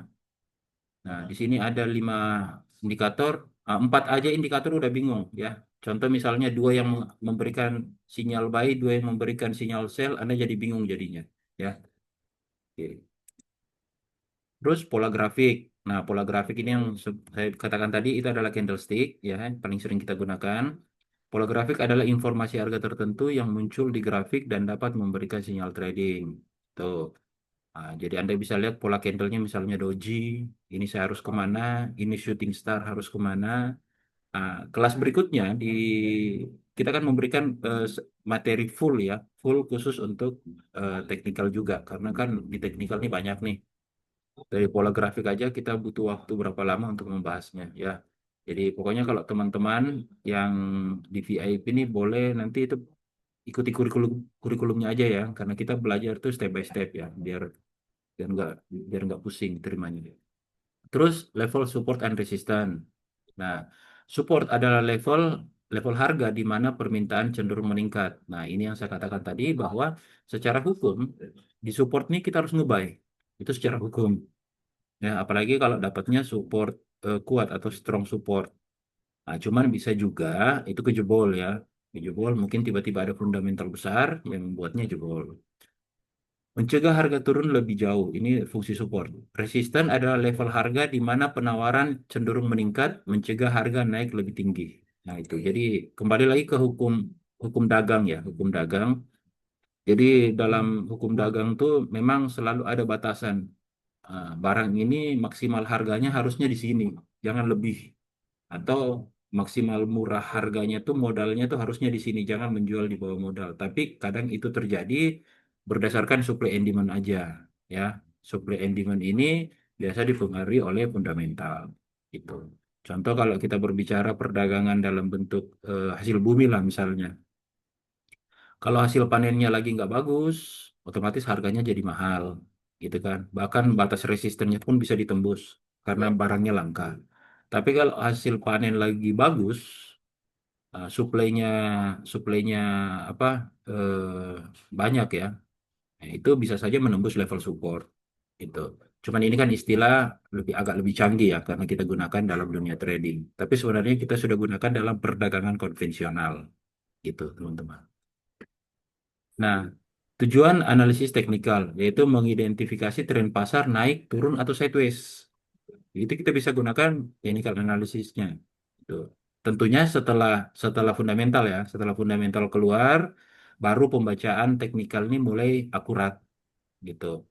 Nah, di sini ada 5 indikator. 4 aja indikator udah bingung ya. Contoh misalnya 2 yang memberikan sinyal buy, 2 yang memberikan sinyal sell, Anda jadi bingung jadinya. Ya. Oke. Terus pola grafik. Nah, pola grafik ini yang saya katakan tadi itu adalah candlestick ya, yang paling sering kita gunakan. Pola grafik adalah informasi harga tertentu yang muncul di grafik dan dapat memberikan sinyal trading. Tuh. Nah, jadi Anda bisa lihat pola candlenya misalnya doji, ini saya harus kemana, ini shooting star harus kemana. Nah, kelas berikutnya kita akan memberikan materi full ya, full khusus untuk teknikal juga, karena kan di teknikal ini banyak nih. Dari pola grafik aja kita butuh waktu berapa lama untuk membahasnya ya. Jadi pokoknya kalau teman-teman yang di VIP ini boleh nanti itu ikuti kurikulumnya aja ya, karena kita belajar tuh step by step ya, biar nggak biar nggak pusing terimanya. Terus level support and resistance. Nah, support adalah level level harga di mana permintaan cenderung meningkat. Nah, ini yang saya katakan tadi bahwa secara hukum di support ini kita harus ngebuy. Itu secara hukum. Ya, apalagi kalau dapatnya support kuat atau strong support. Nah, cuman bisa juga itu kejebol ya. Kejebol mungkin tiba-tiba ada fundamental besar yang membuatnya jebol. Mencegah harga turun lebih jauh. Ini fungsi support. Resisten adalah level harga di mana penawaran cenderung meningkat, mencegah harga naik lebih tinggi. Nah, itu. Jadi kembali lagi ke hukum hukum dagang ya, hukum dagang. Jadi dalam hukum dagang tuh memang selalu ada batasan. Barang ini maksimal harganya harusnya di sini, jangan lebih. Atau maksimal murah harganya tuh modalnya tuh harusnya di sini, jangan menjual di bawah modal. Tapi kadang itu terjadi berdasarkan supply and demand aja, ya. Supply and demand ini biasa dipengaruhi oleh fundamental, gitu. Contoh kalau kita berbicara perdagangan dalam bentuk hasil bumi lah misalnya. Kalau hasil panennya lagi nggak bagus, otomatis harganya jadi mahal, gitu kan. Bahkan batas resistennya pun bisa ditembus karena barangnya langka. Tapi kalau hasil panen lagi bagus, suplainya suplainya apa banyak ya, nah, itu bisa saja menembus level support. Itu. Cuman ini kan istilah agak lebih canggih ya karena kita gunakan dalam dunia trading. Tapi sebenarnya kita sudah gunakan dalam perdagangan konvensional, gitu teman-teman. Nah, tujuan analisis teknikal yaitu mengidentifikasi tren pasar naik, turun, atau sideways. Itu kita bisa gunakan technical analisisnya. Gitu. Tentunya setelah setelah fundamental ya, setelah fundamental keluar, baru pembacaan teknikal ini mulai akurat gitu.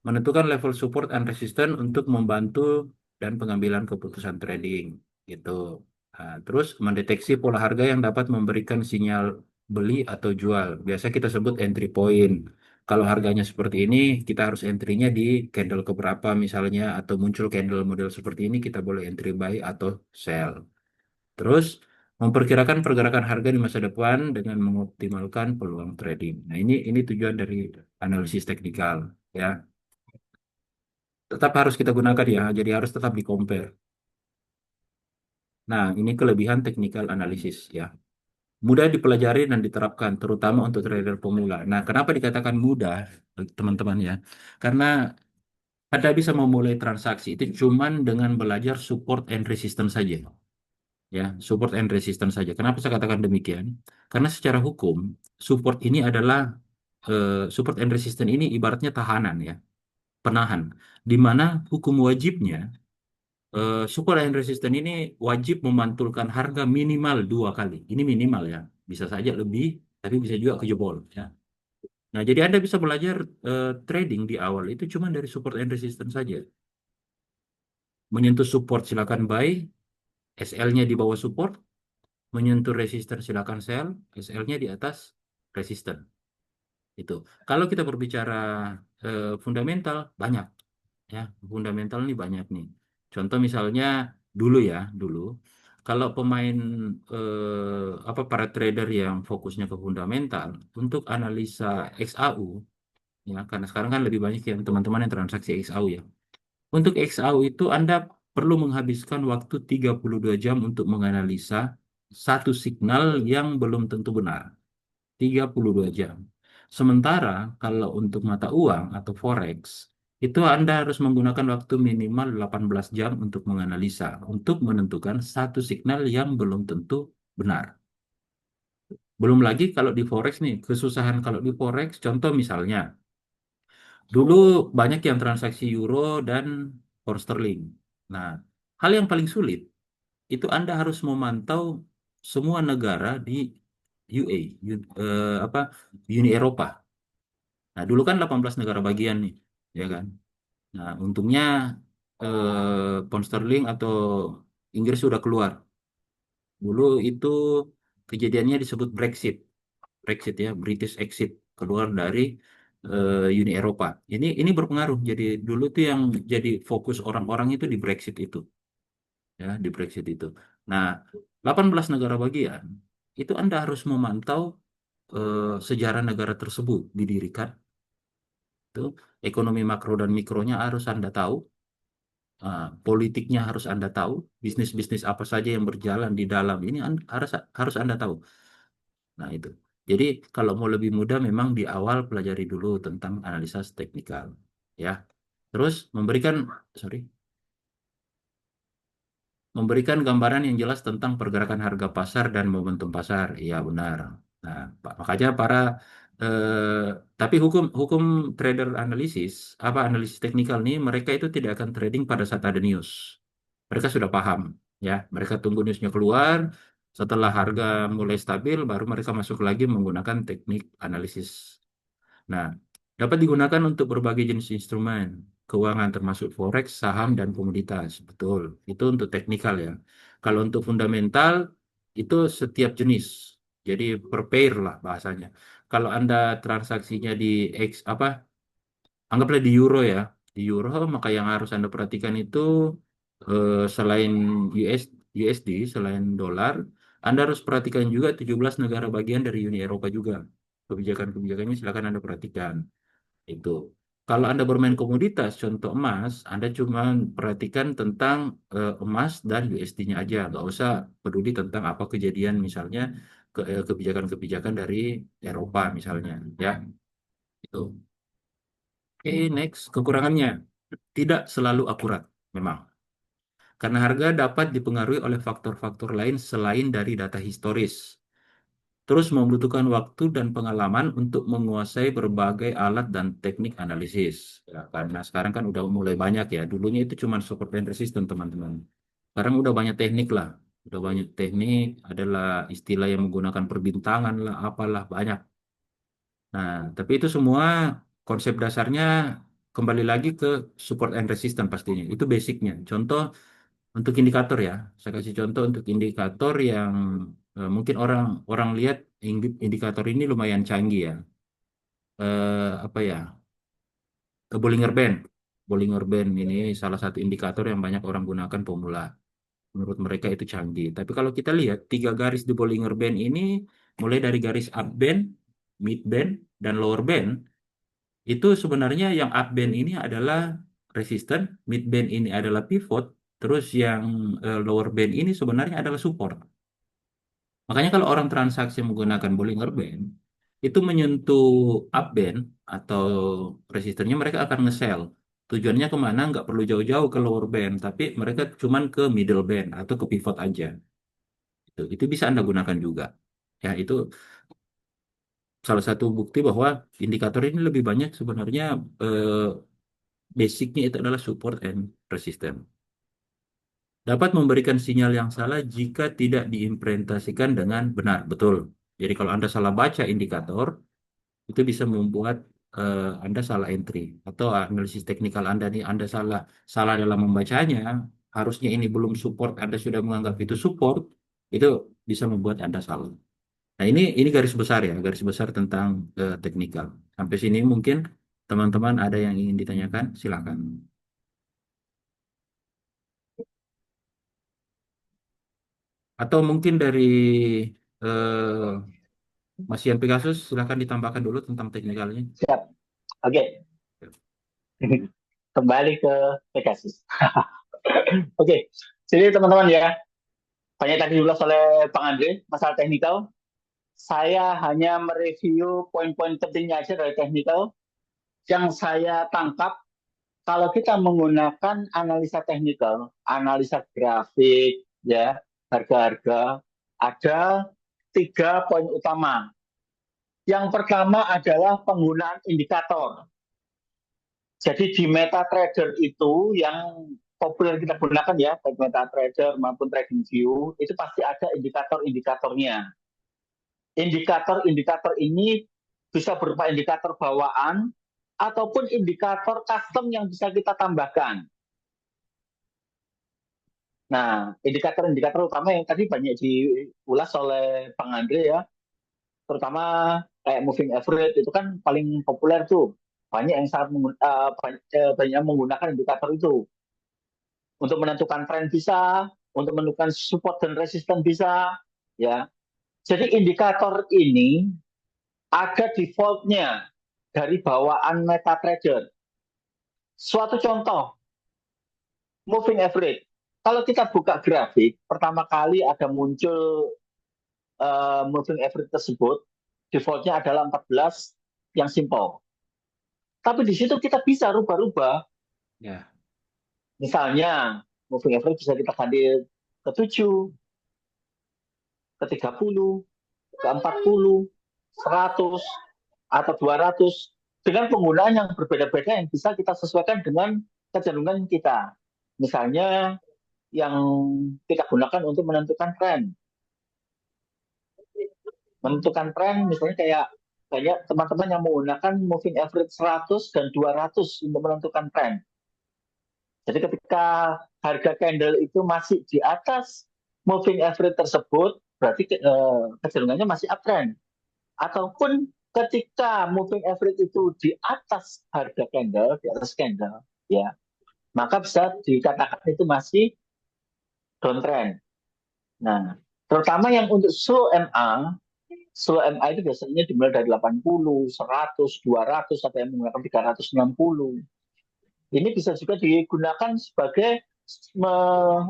Menentukan level support and resistance untuk membantu dan pengambilan keputusan trading gitu. Nah, terus mendeteksi pola harga yang dapat memberikan sinyal beli atau jual. Biasa kita sebut entry point. Kalau harganya seperti ini, kita harus entry-nya di candle keberapa misalnya, atau muncul candle model seperti ini, kita boleh entry buy atau sell. Terus memperkirakan pergerakan harga di masa depan dengan mengoptimalkan peluang trading. Nah, ini tujuan dari analisis teknikal ya. Tetap harus kita gunakan ya, jadi harus tetap di compare. Nah, ini kelebihan technical analysis ya. Mudah dipelajari dan diterapkan, terutama untuk trader pemula. Nah, kenapa dikatakan mudah, teman-teman ya? Karena Anda bisa memulai transaksi itu cuman dengan belajar support and resistance saja. Ya, support and resistance saja. Kenapa saya katakan demikian? Karena secara hukum, support ini adalah support and resistance ini ibaratnya tahanan ya, penahan, di mana hukum wajibnya support and resistance ini wajib memantulkan harga minimal 2 kali. Ini minimal ya, bisa saja lebih, tapi bisa juga kejebol ya. Nah, jadi Anda bisa belajar trading di awal itu cuma dari support and resistance saja. Menyentuh support silakan buy, SL-nya di bawah support, menyentuh resistance silakan sell, SL-nya di atas resistance. Itu. Kalau kita berbicara fundamental banyak ya, fundamental ini banyak nih. Contoh misalnya dulu Kalau pemain para trader yang fokusnya ke fundamental untuk analisa XAU ya, karena sekarang kan lebih banyak yang teman-teman yang transaksi XAU ya. Untuk XAU itu Anda perlu menghabiskan waktu 32 jam untuk menganalisa satu signal yang belum tentu benar. 32 jam. Sementara kalau untuk mata uang atau forex, itu Anda harus menggunakan waktu minimal 18 jam untuk menganalisa, untuk menentukan satu signal yang belum tentu benar. Belum lagi kalau di forex nih, kesusahan kalau di forex, contoh misalnya, dulu banyak yang transaksi euro dan pound sterling. Nah, hal yang paling sulit itu Anda harus memantau semua negara di UA, Uni Eropa. Nah, dulu kan 18 negara bagian nih, ya kan? Nah, untungnya pound sterling atau Inggris sudah keluar. Dulu itu kejadiannya disebut Brexit. Brexit ya, British exit, keluar dari Uni Eropa. Ini berpengaruh. Jadi dulu tuh yang jadi fokus orang-orang itu di Brexit itu, ya, di Brexit itu. Nah, 18 negara bagian itu Anda harus memantau sejarah negara tersebut didirikan, itu ekonomi makro dan mikronya harus Anda tahu, politiknya harus Anda tahu, bisnis-bisnis apa saja yang berjalan di dalam ini harus harus Anda tahu. Nah, itu. Jadi kalau mau lebih mudah memang di awal pelajari dulu tentang analisa teknikal, ya. Terus memberikan gambaran yang jelas tentang pergerakan harga pasar dan momentum pasar. Iya, benar. Nah, makanya eh, tapi hukum hukum trader analisis, analisis teknikal nih, mereka itu tidak akan trading pada saat ada news. Mereka sudah paham, ya. Mereka tunggu newsnya keluar. Setelah harga mulai stabil, baru mereka masuk lagi menggunakan teknik analisis. Nah, dapat digunakan untuk berbagai jenis instrumen keuangan termasuk forex, saham, dan komoditas. Betul, itu untuk teknikal ya. Kalau untuk fundamental, itu setiap jenis. Jadi per pair lah bahasanya. Kalau Anda transaksinya di anggaplah di euro ya. Di euro, maka yang harus Anda perhatikan itu selain USD, selain dolar, Anda harus perhatikan juga 17 negara bagian dari Uni Eropa juga. Kebijakan-kebijakannya silakan Anda perhatikan. Itu. Kalau Anda bermain komoditas, contoh emas, Anda cuma perhatikan tentang emas dan USD-nya aja. Nggak usah peduli tentang apa kejadian misalnya kebijakan-kebijakan dari Eropa misalnya. Ya, itu. Oke, next. Kekurangannya. Tidak selalu akurat, memang. Karena harga dapat dipengaruhi oleh faktor-faktor lain selain dari data historis. Terus membutuhkan waktu dan pengalaman untuk menguasai berbagai alat dan teknik analisis. Ya, karena sekarang kan udah mulai banyak ya. Dulunya itu cuma support and resistance, teman-teman. Sekarang udah banyak teknik lah. Udah banyak teknik, adalah istilah yang menggunakan perbintangan lah, apalah, banyak. Nah, tapi itu semua konsep dasarnya kembali lagi ke support and resistance pastinya. Itu basicnya. Contoh untuk indikator ya. Saya kasih contoh untuk indikator yang mungkin orang orang lihat indikator ini lumayan canggih ya. Apa ya? Bollinger Band. Bollinger Band ini salah satu indikator yang banyak orang gunakan pemula. Menurut mereka itu canggih. Tapi kalau kita lihat tiga garis di Bollinger Band ini mulai dari garis up band, mid band, dan lower band, itu sebenarnya yang up band ini adalah resisten, mid band ini adalah pivot, terus yang lower band ini sebenarnya adalah support. Makanya kalau orang transaksi menggunakan Bollinger Band, itu menyentuh up band atau resistennya mereka akan nge-sell. Tujuannya kemana? Nggak perlu jauh-jauh ke lower band, tapi mereka cuman ke middle band atau ke pivot aja. Itu bisa Anda gunakan juga. Ya, itu salah satu bukti bahwa indikator ini lebih banyak sebenarnya basicnya itu adalah support and resistance. Dapat memberikan sinyal yang salah jika tidak diimplementasikan dengan benar. Betul. Jadi kalau Anda salah baca indikator, itu bisa membuat Anda salah entry. Atau analisis teknikal Anda nih, Anda salah salah dalam membacanya, harusnya ini belum support, Anda sudah menganggap itu support, itu bisa membuat Anda salah. Nah, ini garis besar ya, garis besar tentang teknikal. Sampai sini mungkin teman-teman ada yang ingin ditanyakan, silakan. Atau mungkin dari eh, Mas Ian Pegasus, silahkan ditambahkan dulu tentang teknikalnya. Siap. Oke. Kembali ke Pegasus. Oke. Jadi teman-teman ya, banyak tadi diulas oleh Bang Andre masalah teknikal. Saya hanya mereview poin-poin pentingnya aja dari teknikal yang saya tangkap. Kalau kita menggunakan analisa teknikal, analisa grafik, ya, harga-harga, ada 3 poin utama. Yang pertama adalah penggunaan indikator. Jadi di MetaTrader itu yang populer kita gunakan ya, baik MetaTrader maupun TradingView, itu pasti ada indikator-indikatornya. Indikator-indikator ini bisa berupa indikator bawaan ataupun indikator custom yang bisa kita tambahkan. Nah, indikator-indikator utama yang tadi banyak diulas oleh Bang Andre ya, terutama kayak moving average itu kan paling populer tuh. Banyak yang banyak yang menggunakan indikator itu untuk menentukan tren bisa, untuk menentukan support dan resisten bisa, ya. Jadi indikator ini ada defaultnya dari bawaan MetaTrader. Suatu contoh, moving average. Kalau kita buka grafik, pertama kali ada muncul moving average tersebut, defaultnya adalah 14 yang simple. Tapi di situ kita bisa rubah-rubah. Ya. Misalnya, moving average bisa kita ganti ke 7, ke 30, ke 40, 100, atau 200. Dengan penggunaan yang berbeda-beda yang bisa kita sesuaikan dengan kecenderungan kita. Misalnya, yang kita gunakan untuk menentukan tren. Menentukan tren misalnya kayak banyak teman-teman yang menggunakan moving average 100 dan 200 untuk menentukan tren. Jadi ketika harga candle itu masih di atas moving average tersebut, berarti kecenderungannya masih uptrend. Ataupun ketika moving average itu di atas harga candle, di atas candle, ya, maka bisa dikatakan itu masih downtrend. Nah, terutama yang untuk slow MA itu biasanya dimulai dari 80, 100, 200, atau yang menggunakan 360. Ini bisa juga digunakan sebagai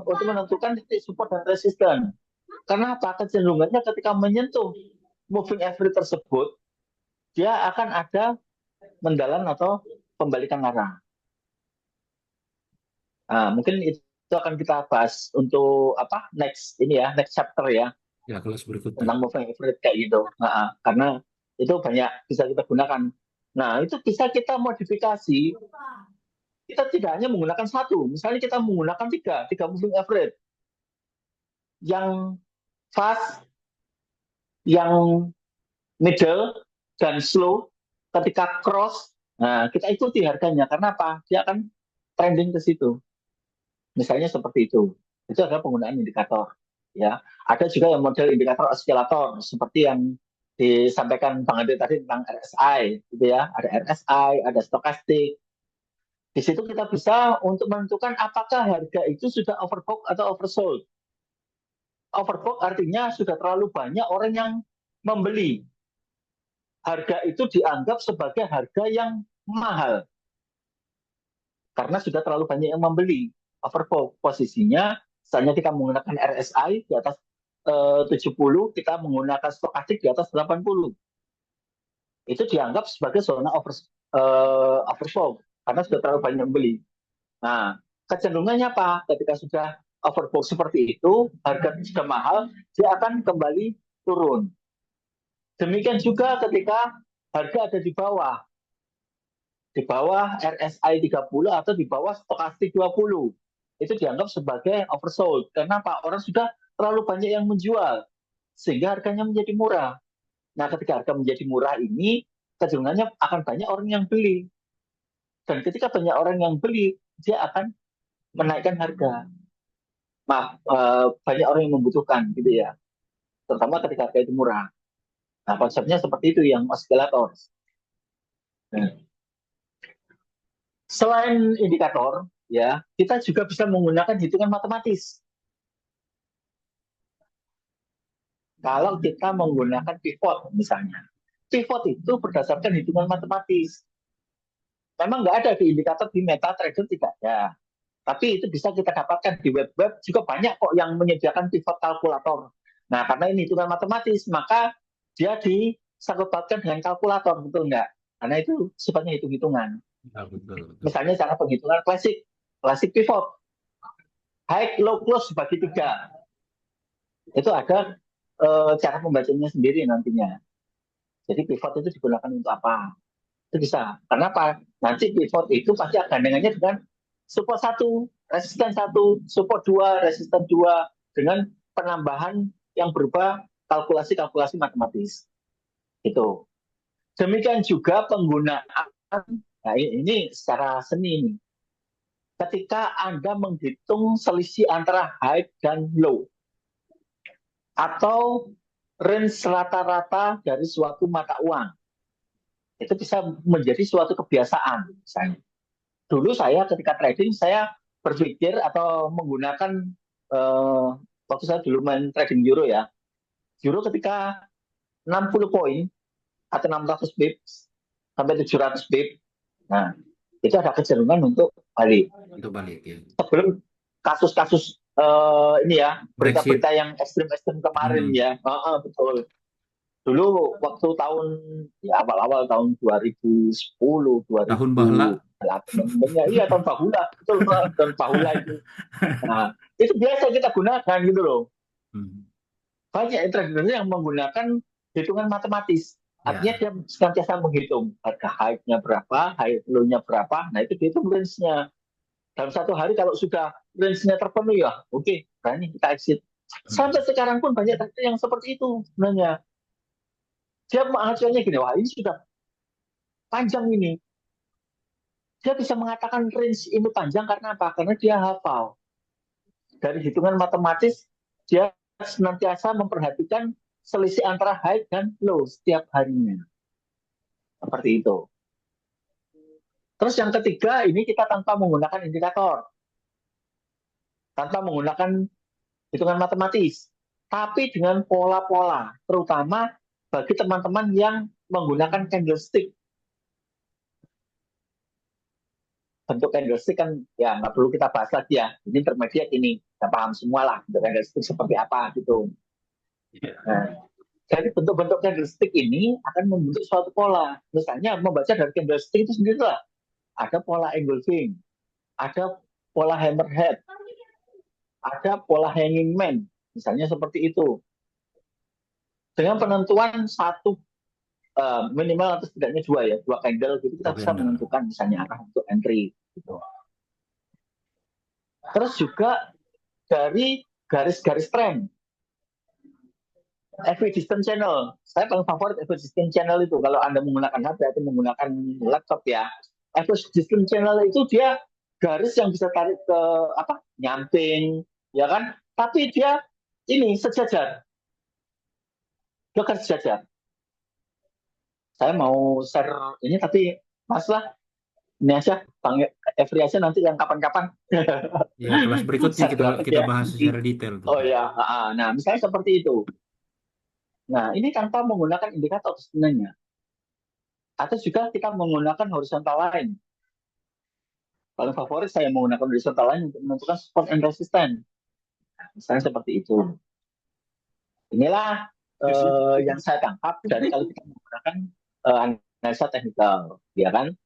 untuk menentukan titik support dan resisten. Karena apa? Kecenderungannya ketika menyentuh moving average tersebut, dia akan ada mendalam atau pembalikan arah. Nah, mungkin itu akan kita bahas untuk next chapter ya. Ya, kelas berikutnya. Tentang moving average kayak gitu. Nah, karena itu banyak bisa kita gunakan. Nah, itu bisa kita modifikasi. Kita tidak hanya menggunakan satu. Misalnya kita menggunakan tiga moving average. Yang fast, yang middle, dan slow. Ketika cross, nah kita ikuti harganya. Karena apa? Dia akan trending ke situ. Misalnya seperti itu. Itu adalah penggunaan indikator. Ya, ada juga yang model indikator oscillator seperti yang disampaikan Bang Ade tadi tentang RSI, gitu ya. Ada RSI, ada stokastik. Di situ kita bisa untuk menentukan apakah harga itu sudah overbought atau oversold. Overbought artinya sudah terlalu banyak orang yang membeli. Harga itu dianggap sebagai harga yang mahal. Karena sudah terlalu banyak yang membeli. Overbought posisinya, misalnya kita menggunakan RSI di atas 70, kita menggunakan stokastik di atas 80. Itu dianggap sebagai zona overbought. Karena sudah terlalu banyak membeli. Nah, kecenderungannya apa? Ketika sudah overbought seperti itu, harga sudah mahal, dia akan kembali turun. Demikian juga ketika harga ada di bawah RSI 30 atau di bawah stokastik 20. Itu dianggap sebagai oversold. Karena apa? Orang sudah terlalu banyak yang menjual, sehingga harganya menjadi murah. Nah, ketika harga menjadi murah ini, kecenderungannya akan banyak orang yang beli. Dan ketika banyak orang yang beli, dia akan menaikkan harga. Banyak orang yang membutuhkan, gitu ya. Terutama ketika harga itu murah. Nah, konsepnya seperti itu yang oscillator. Nah, selain indikator, ya, kita juga bisa menggunakan hitungan matematis. kalau kita menggunakan pivot misalnya. Pivot itu berdasarkan hitungan matematis. Memang nggak ada di indikator di MetaTrader, tidak ada. Tapi itu bisa kita dapatkan di web-web, juga banyak kok yang menyediakan pivot kalkulator. Nah, karena ini hitungan matematis, maka dia disangkut-pautkan dengan kalkulator, betul nggak? Karena itu sifatnya hitung-hitungan. Ya, betul. Misalnya cara penghitungan klasik pivot. High, low, close dibagi 3. Itu ada cara pembacanya sendiri nantinya. Jadi pivot itu digunakan untuk apa? Itu bisa. Karena apa? Nanti pivot itu pasti akan gandengannya dengan support 1, resisten 1, support 2, resisten 2, dengan penambahan yang berupa kalkulasi-kalkulasi matematis. Itu. Demikian juga penggunaan, nah ini secara seni ini. Ketika Anda menghitung selisih antara high dan low, atau range rata-rata dari suatu mata uang, itu bisa menjadi suatu kebiasaan. Misalnya, dulu saya ketika trading, saya berpikir atau menggunakan, waktu saya dulu main trading euro ya, euro ketika 60 poin atau 600 pips sampai 700 pips, nah itu ada kecenderungan untuk balik. Untuk balik ya. Sebelum kasus-kasus ini ya, Brexit. berita-berita yang ekstrim-ekstrim kemarin ya, betul. Dulu waktu tahun ya awal-awal tahun 2010, 2000 Tahun bahla. iya tahun bahula, betul, tahun bahula itu. Nah, itu biasa kita gunakan gitu loh. Banyak trader yang menggunakan hitungan matematis. Artinya dia senantiasa menghitung harga high-nya berapa, high low-nya berapa. Nah, itu dihitung range-nya. Dalam satu hari kalau sudah range-nya terpenuhi ya, oke, berani kita exit. Sampai sekarang pun banyak trader yang seperti itu sebenarnya. Dia mengacuannya gini, wah ini sudah panjang ini. Dia bisa mengatakan range ini panjang karena apa? Karena dia hafal. Dari hitungan matematis, dia senantiasa memperhatikan selisih antara high dan low setiap harinya. Seperti itu. Terus yang ketiga, ini kita tanpa menggunakan indikator. Tanpa menggunakan hitungan matematis. Tapi dengan pola-pola. Terutama bagi teman-teman yang menggunakan candlestick. Bentuk candlestick kan ya nggak perlu kita bahas lagi ya. Ini intermediate ini. Kita paham semua lah. Bentuk candlestick seperti apa gitu. Nah, jadi bentuk-bentuk candlestick ini akan membentuk suatu pola. Misalnya membaca dari candlestick itu sendiri lah. Ada pola engulfing. Ada pola hammerhead. Ada pola hanging man. Misalnya seperti itu. Dengan penentuan satu minimal atau setidaknya dua candle gitu kita bisa menentukan misalnya arah untuk entry gitu. Terus juga dari garis-garis trend, equidistant channel. Saya paling favorit equidistant channel itu kalau Anda menggunakan HP atau menggunakan laptop ya. Equidistant channel itu dia garis yang bisa tarik ke apa? Nyamping, ya kan? Tapi dia ini sejajar. Dia garis sejajar. Saya mau share ini tapi Mas lah ini aja Bang Efri aja nanti yang kapan-kapan. Ya, kelas berikutnya kita bahas secara detail. Oh ya, nah misalnya seperti itu. Nah ini tanpa menggunakan indikator sebenarnya. Atau juga kita menggunakan horizontal line. Paling favorit saya menggunakan horizontal line untuk menentukan support and resistance. Nah, misalnya seperti itu. Inilah yang saya tangkap dari kalau kita menggunakan analisa teknikal, ya kan?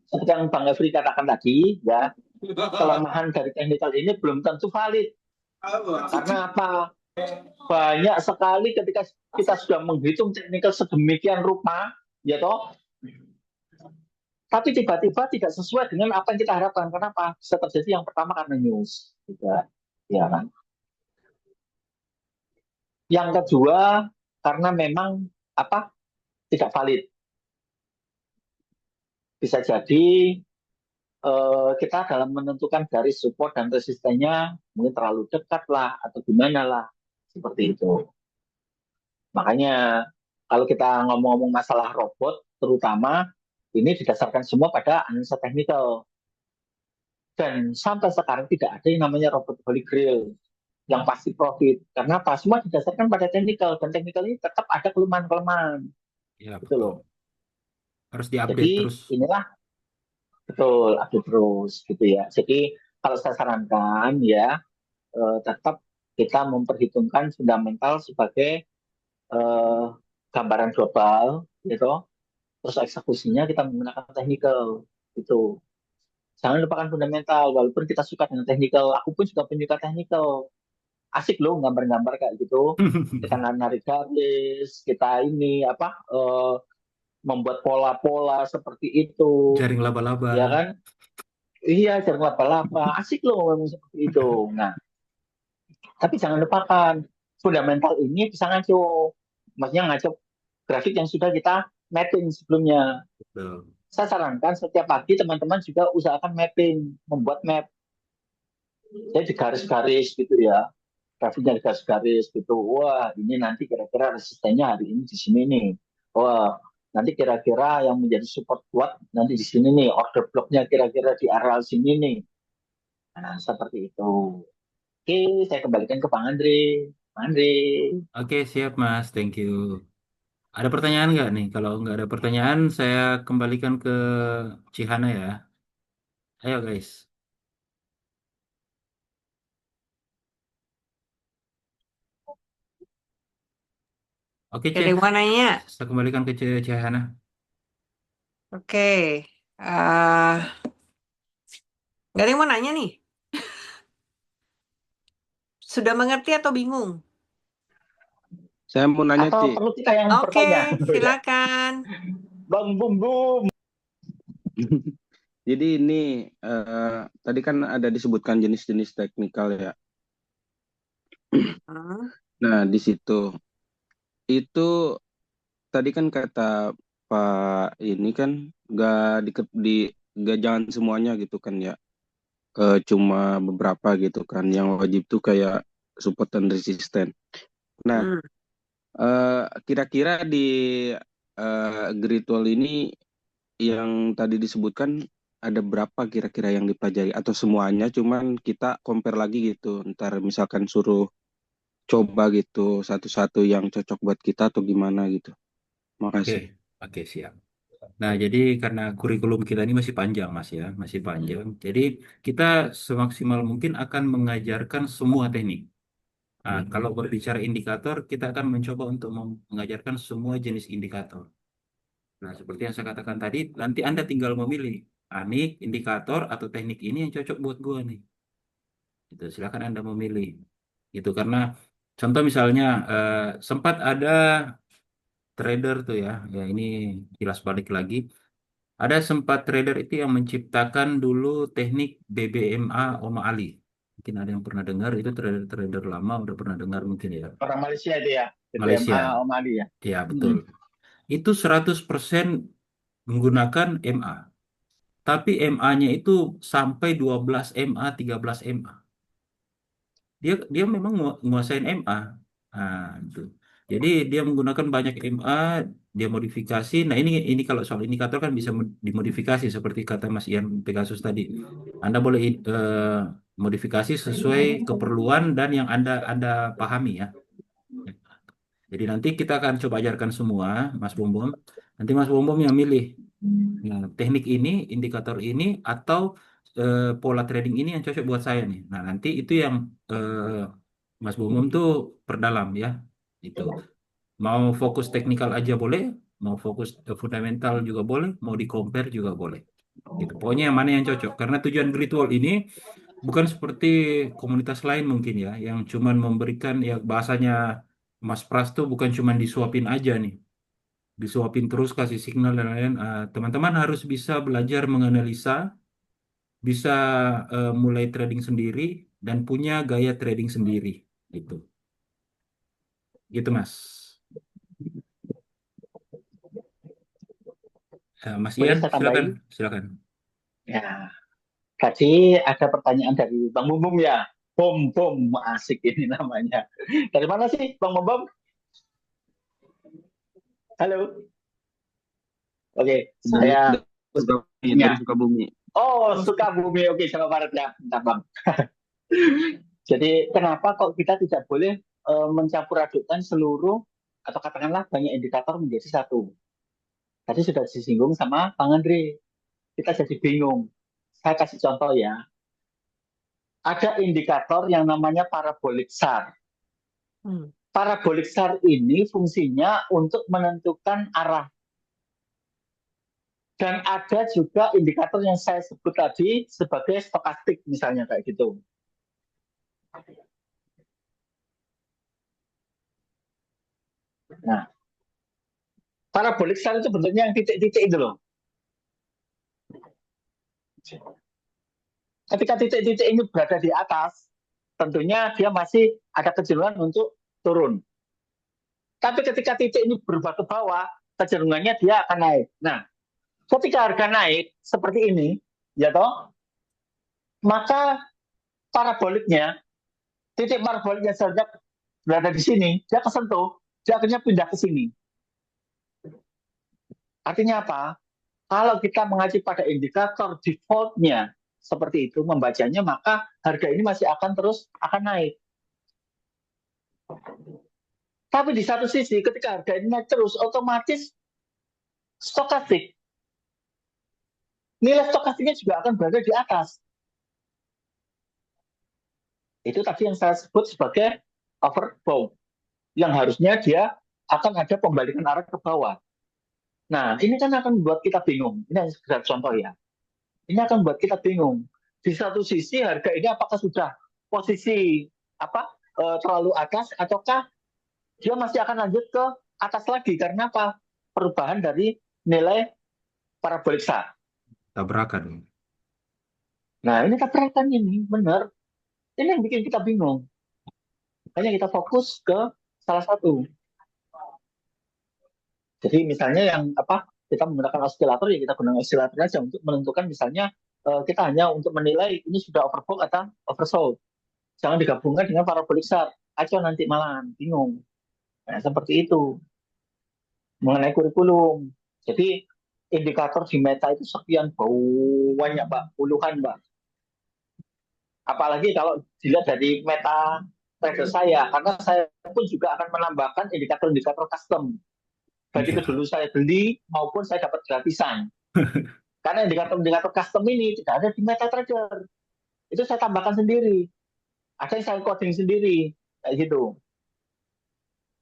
Seperti yang Bang Efri katakan tadi, ya kelemahan dari teknikal ini belum tentu valid. Karena apa? Banyak sekali ketika kita sudah menghitung teknikal sedemikian rupa, ya toh, tapi tiba-tiba tidak sesuai dengan apa yang kita harapkan. Kenapa? Bisa terjadi yang pertama karena news, juga, ya kan? Yang kedua karena memang apa? Tidak valid. Bisa jadi kita dalam menentukan garis support dan resistennya mungkin terlalu dekat lah atau gimana lah seperti itu. Makanya kalau kita ngomong-ngomong masalah robot terutama ini didasarkan semua pada analisa teknikal dan sampai sekarang tidak ada yang namanya robot Holy Grail. yang pasti profit. Karena apa? Semua didasarkan pada technical, dan technical ini tetap ada kelemahan-kelemahan Ya, gitu loh. betul. Harus diupdate Jadi terus. inilah betul update terus gitu ya. Jadi kalau saya sarankan ya tetap kita memperhitungkan fundamental sebagai gambaran global gitu. Terus eksekusinya kita menggunakan technical gitu. Jangan lupakan fundamental, walaupun kita suka dengan technical. Aku pun juga penyuka technical. Asik loh gambar-gambar kayak gitu. Kita narik garis, kita ini apa membuat pola-pola seperti itu, Jaring laba-laba. ya kan? Iya, jaring laba-laba. Asik loh memang seperti itu. Nah, tapi jangan lupakan fundamental ini bisa ngaco. Maksudnya ngaco grafik yang sudah kita mapping sebelumnya. Betul. Saya sarankan setiap pagi teman-teman juga usahakan mapping, membuat map. Jadi di garis-garis gitu ya, grafiknya di garis-garis gitu. Wah, ini nanti kira-kira resistennya hari ini di sini nih. Wah, nanti kira-kira yang menjadi support kuat nanti di sini nih. Order blocknya kira-kira di area sini nih. Nah, seperti itu. Oke, saya kembalikan ke Bang Andre. Bang Andre. Oke, siap Mas. Thank you. Ada pertanyaan nggak nih? Kalau nggak ada pertanyaan, saya kembalikan ke Cihana ya. Ayo guys. Oke, Ada Ceh. yang mau nanya? Saya kembalikan ke Cihana. Oke. eh nggak ada yang mau nanya nih? Sudah mengerti atau bingung? Saya mau nanya, Atau Ci. perlu kita yang Oke, bertanya? silakan. Bang Bum Bum. Jadi ini tadi kan ada disebutkan jenis-jenis teknikal ya. Hmm. Nah, di situ itu tadi kan kata Pak ini kan nggak jangan semuanya gitu kan ya. Cuma beberapa gitu kan. Yang wajib tuh kayak support dan resisten. Nah, Hmm. kira-kira di grid wall ini yang tadi disebutkan ada berapa kira-kira yang dipelajari atau semuanya cuman kita compare lagi gitu ntar misalkan suruh coba gitu satu-satu yang cocok buat kita atau gimana gitu. Oke, Makasih. oke siap. Nah, jadi karena kurikulum kita ini masih panjang, Mas ya, masih panjang. Jadi kita semaksimal mungkin akan mengajarkan semua teknik. Nah, kalau berbicara indikator, kita akan mencoba untuk mengajarkan semua jenis indikator. Nah, seperti yang saya katakan tadi, nanti Anda tinggal memilih, ini indikator atau teknik ini yang cocok buat gua nih. Gitu, silakan Anda memilih. Gitu, karena contoh misalnya sempat ada trader tuh ya, ya ini jelas balik lagi. Ada sempat trader itu yang menciptakan dulu teknik BBMA Oma Ali. Mungkin ada yang pernah dengar, itu trader-trader lama udah pernah dengar mungkin ya. Orang Malaysia itu ya, BBMA Malaysia, Om Ali ya. ya betul. Itu 100% menggunakan MA. Tapi MA-nya itu sampai 12 MA, 13 MA. Dia memang nguasain MA. Nah, itu. Jadi dia menggunakan banyak MA, dia modifikasi. Nah, ini kalau soal indikator kan bisa dimodifikasi seperti kata Mas Ian Pegasus tadi. Anda boleh modifikasi sesuai keperluan dan yang Anda pahami ya. Jadi nanti kita akan coba ajarkan semua, Mas Bom. Nanti Mas Bom yang milih. Nah, teknik ini, indikator ini, atau pola trading ini yang cocok buat saya nih. Nah, nanti itu yang Mas Bumum tuh perdalam ya. Itu. Mau fokus teknikal aja boleh, mau fokus fundamental juga boleh, mau di compare juga boleh. Gitu. Pokoknya yang mana yang cocok. Karena tujuan Gridwall ini bukan seperti komunitas lain mungkin ya, yang cuman memberikan ya bahasanya Mas Pras tuh bukan cuman disuapin aja nih, disuapin terus kasih signal dan lain-lain. Teman-teman harus bisa belajar menganalisa, bisa mulai trading sendiri dan punya gaya trading sendiri. Gitu, gitu Mas. Mas Boleh Ian, saya silakan, tambahin? silakan. Ya, tadi ada pertanyaan dari Bang Bum Bum ya. Bom Bom asik ini namanya. Dari mana sih Bang Bum Bum? Halo. Oke, saya Dari Sukabumi. Oh, Sukabumi. Oke, Jawa Barat ya. Bentar, Bang. Jadi kenapa kok kita tidak boleh mencampur adukkan seluruh atau katakanlah banyak indikator menjadi satu? Tadi sudah disinggung sama Bang Andre. Kita jadi bingung. Saya kasih contoh ya. Ada indikator yang namanya parabolik SAR. Hmm. Parabolik SAR ini fungsinya untuk menentukan arah. Dan ada juga indikator yang saya sebut tadi sebagai stokastik misalnya kayak gitu. Nah, parabolik SAR itu bentuknya yang titik-titik itu loh. Ketika titik-titik ini berada di atas, tentunya dia masih ada kecenderungan untuk turun. Tapi ketika titik ini berubah ke bawah, kecenderungannya dia akan naik. Nah, ketika harga naik seperti ini, ya toh, maka paraboliknya, titik paraboliknya seharusnya berada di sini, dia kesentuh, dia akhirnya pindah ke sini. Artinya apa? Kalau kita mengacu pada indikator defaultnya seperti itu membacanya, maka harga ini masih akan terus akan naik. Tapi di satu sisi ketika harga ini naik terus, otomatis stokastik, nilai stokastiknya juga akan berada di atas. Itu tadi yang saya sebut sebagai overbought, yang harusnya dia akan ada pembalikan arah ke bawah. Nah, ini kan akan membuat kita bingung. Ini sekedar contoh ya. Ini akan membuat kita bingung. Di satu sisi harga ini apakah sudah posisi terlalu atas ataukah dia masih akan lanjut ke atas lagi karena apa? Perubahan dari nilai parabolik SAR. Tabrakan. Nah, ini tabrakan ini, benar. Ini yang bikin kita bingung. Makanya kita fokus ke salah satu. Jadi misalnya yang kita menggunakan osilator ya kita gunakan osilator aja untuk menentukan misalnya kita hanya untuk menilai ini sudah overbought atau oversold. Jangan digabungkan dengan parabolik SAR. Aco nanti malahan bingung. Nah, seperti itu. Mengenai kurikulum. Jadi indikator di Meta itu sekian banyak, Mbak. Puluhan, Mbak. Apalagi kalau dilihat dari Meta trader saya, karena saya pun juga akan menambahkan indikator-indikator custom. Baik itu dulu saya beli maupun saya dapat gratisan. Karena indikator-indikator custom ini tidak ada di MetaTrader. Itu saya tambahkan sendiri. Ada yang saya coding sendiri. Kayak gitu.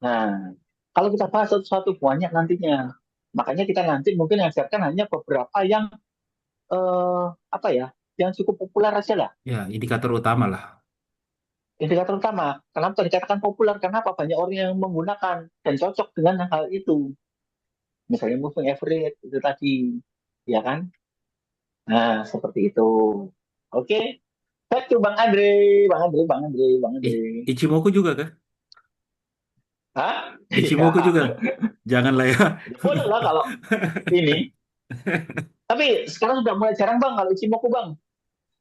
Nah, kalau kita bahas satu-satu banyak nantinya. Makanya kita nanti mungkin ajarkan hanya beberapa yang yang cukup populer aja lah. Ya, indikator utama lah. Indikator utama. Kenapa dikatakan populer? Kenapa banyak orang yang menggunakan dan cocok dengan hal itu. Misalnya moving average itu tadi, ya kan? Nah, seperti itu. Oke, back to Bang Andre, Bang Andre. Ichimoku juga kah? Hah? Ichimoku Iya. juga. Janganlah ya. Boleh lah kalau ini. Tapi sekarang sudah mulai jarang Bang kalau Ichimoku Bang.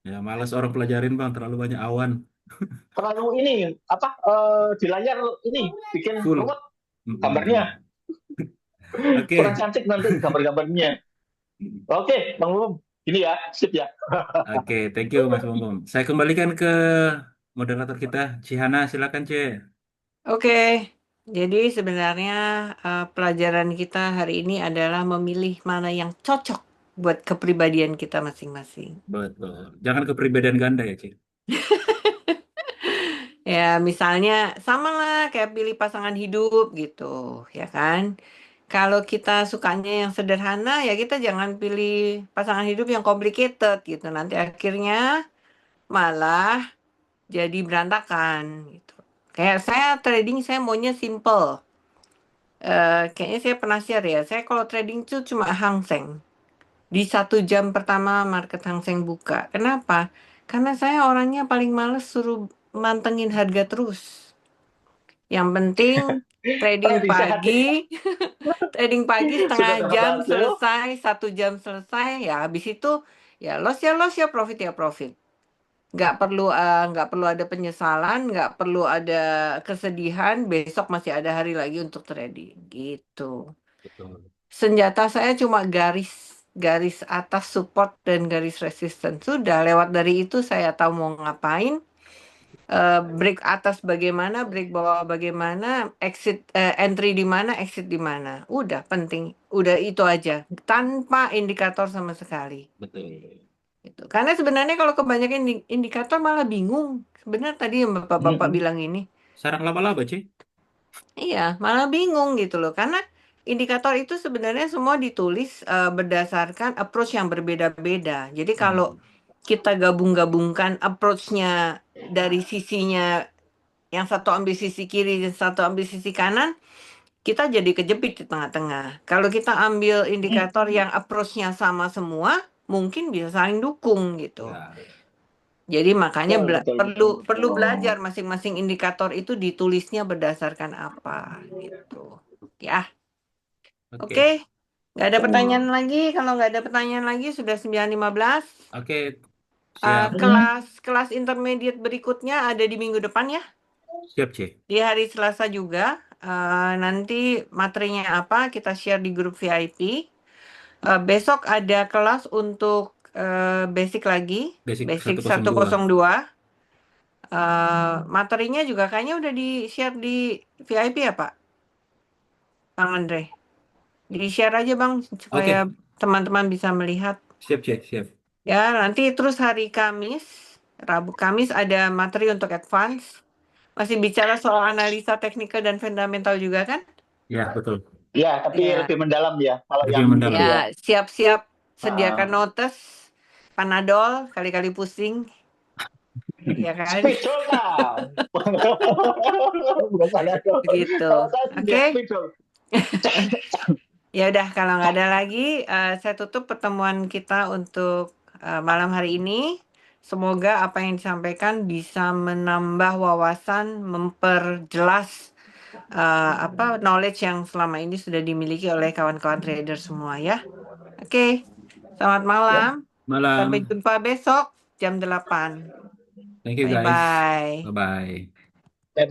Ya, malas orang pelajarin Bang, terlalu banyak awan. Terlalu ini di layar ini bikin Full. ruwet gambarnya. Oke. Kurang cantik nanti gambar-gambarnya. Oke, Bang Bum. Ini ya, sip ya. Oke, thank you Mas Bom. Saya kembalikan ke moderator kita, Cihana, silakan C. Oke, jadi sebenarnya pelajaran kita hari ini adalah memilih mana yang cocok buat kepribadian kita masing-masing. Betul. Jangan kepribadian ganda ya, C. Ya, misalnya sama lah kayak pilih pasangan hidup gitu, ya kan? Kalau kita sukanya yang sederhana, ya kita jangan pilih pasangan hidup yang complicated gitu. Nanti akhirnya malah jadi berantakan gitu. Kayak saya trading, saya maunya simple. Kayaknya saya pernah share ya. Saya kalau trading itu cuma Hang Seng. Di 1 jam pertama market Hang Seng buka. Kenapa? Karena saya orangnya paling males suruh mantengin harga terus. Yang penting trading Trading sehat. pagi, trading pagi setengah Sudah dapat jam hasil. selesai, 1 jam selesai. Ya habis itu ya loss ya profit ya profit. Nggak perlu ada penyesalan, nggak perlu ada kesedihan. Besok masih ada hari lagi untuk trading gitu. Betul. Senjata saya cuma garis atas support dan garis resistance. Sudah lewat dari itu saya tahu mau ngapain. break atas bagaimana, break bawah bagaimana, entry di mana, exit di mana. Udah penting, udah itu aja, tanpa indikator sama sekali. Betul. Gitu. Karena sebenarnya kalau kebanyakan indikator malah bingung. Sebenarnya tadi yang bapak-bapak bilang ini, Sarang laba-laba, Ci. iya malah bingung gitu loh. Karena indikator itu sebenarnya semua ditulis berdasarkan approach yang berbeda-beda. Jadi kalau kita gabung-gabungkan approach-nya dari sisinya, yang satu ambil sisi kiri dan satu ambil sisi kanan, kita jadi kejepit di tengah-tengah. Kalau kita ambil indikator yang approach-nya sama semua, mungkin bisa saling dukung gitu. Ya. Jadi makanya Betul. perlu belajar masing-masing indikator itu ditulisnya berdasarkan apa gitu. Ya, Oke. oke. Nggak ada pertanyaan lagi. Kalau nggak ada pertanyaan lagi sudah 9.15. Oke. Siap. Kelas intermediate berikutnya ada di minggu depan ya. Siap, Ci. Di hari Selasa juga. Nanti materinya apa kita share di grup VIP. Besok ada kelas untuk basic lagi. Basic 102. 102. Materinya juga kayaknya udah di-share di VIP ya Pak? Bang Andre. Di-share aja Bang supaya teman-teman bisa melihat. Siap, Ci. Siap. Ya, nanti terus hari Kamis, Rabu Kamis ada materi untuk advance. Masih bicara soal analisa teknikal dan fundamental juga kan? Ya, betul. Ya, tapi Ya. lebih mendalam ya. Kalau Lebih yang mendalam. itu Ya, siap-siap sediakan Ah. notes, Panadol, kali-kali pusing. Ya kan? Spidol lah. Bukan Panadol. Begitu. Kalau saya sih Oke. Spidol. Ya udah kalau nggak ada lagi, saya tutup pertemuan kita untuk malam hari ini. Semoga apa yang disampaikan bisa menambah wawasan, memperjelas knowledge yang selama ini sudah dimiliki oleh kawan-kawan trader semua ya. Oke. Selamat malam. Malam. Sampai jumpa besok jam 8. Thank you, guys. Bye-bye. Bye-bye.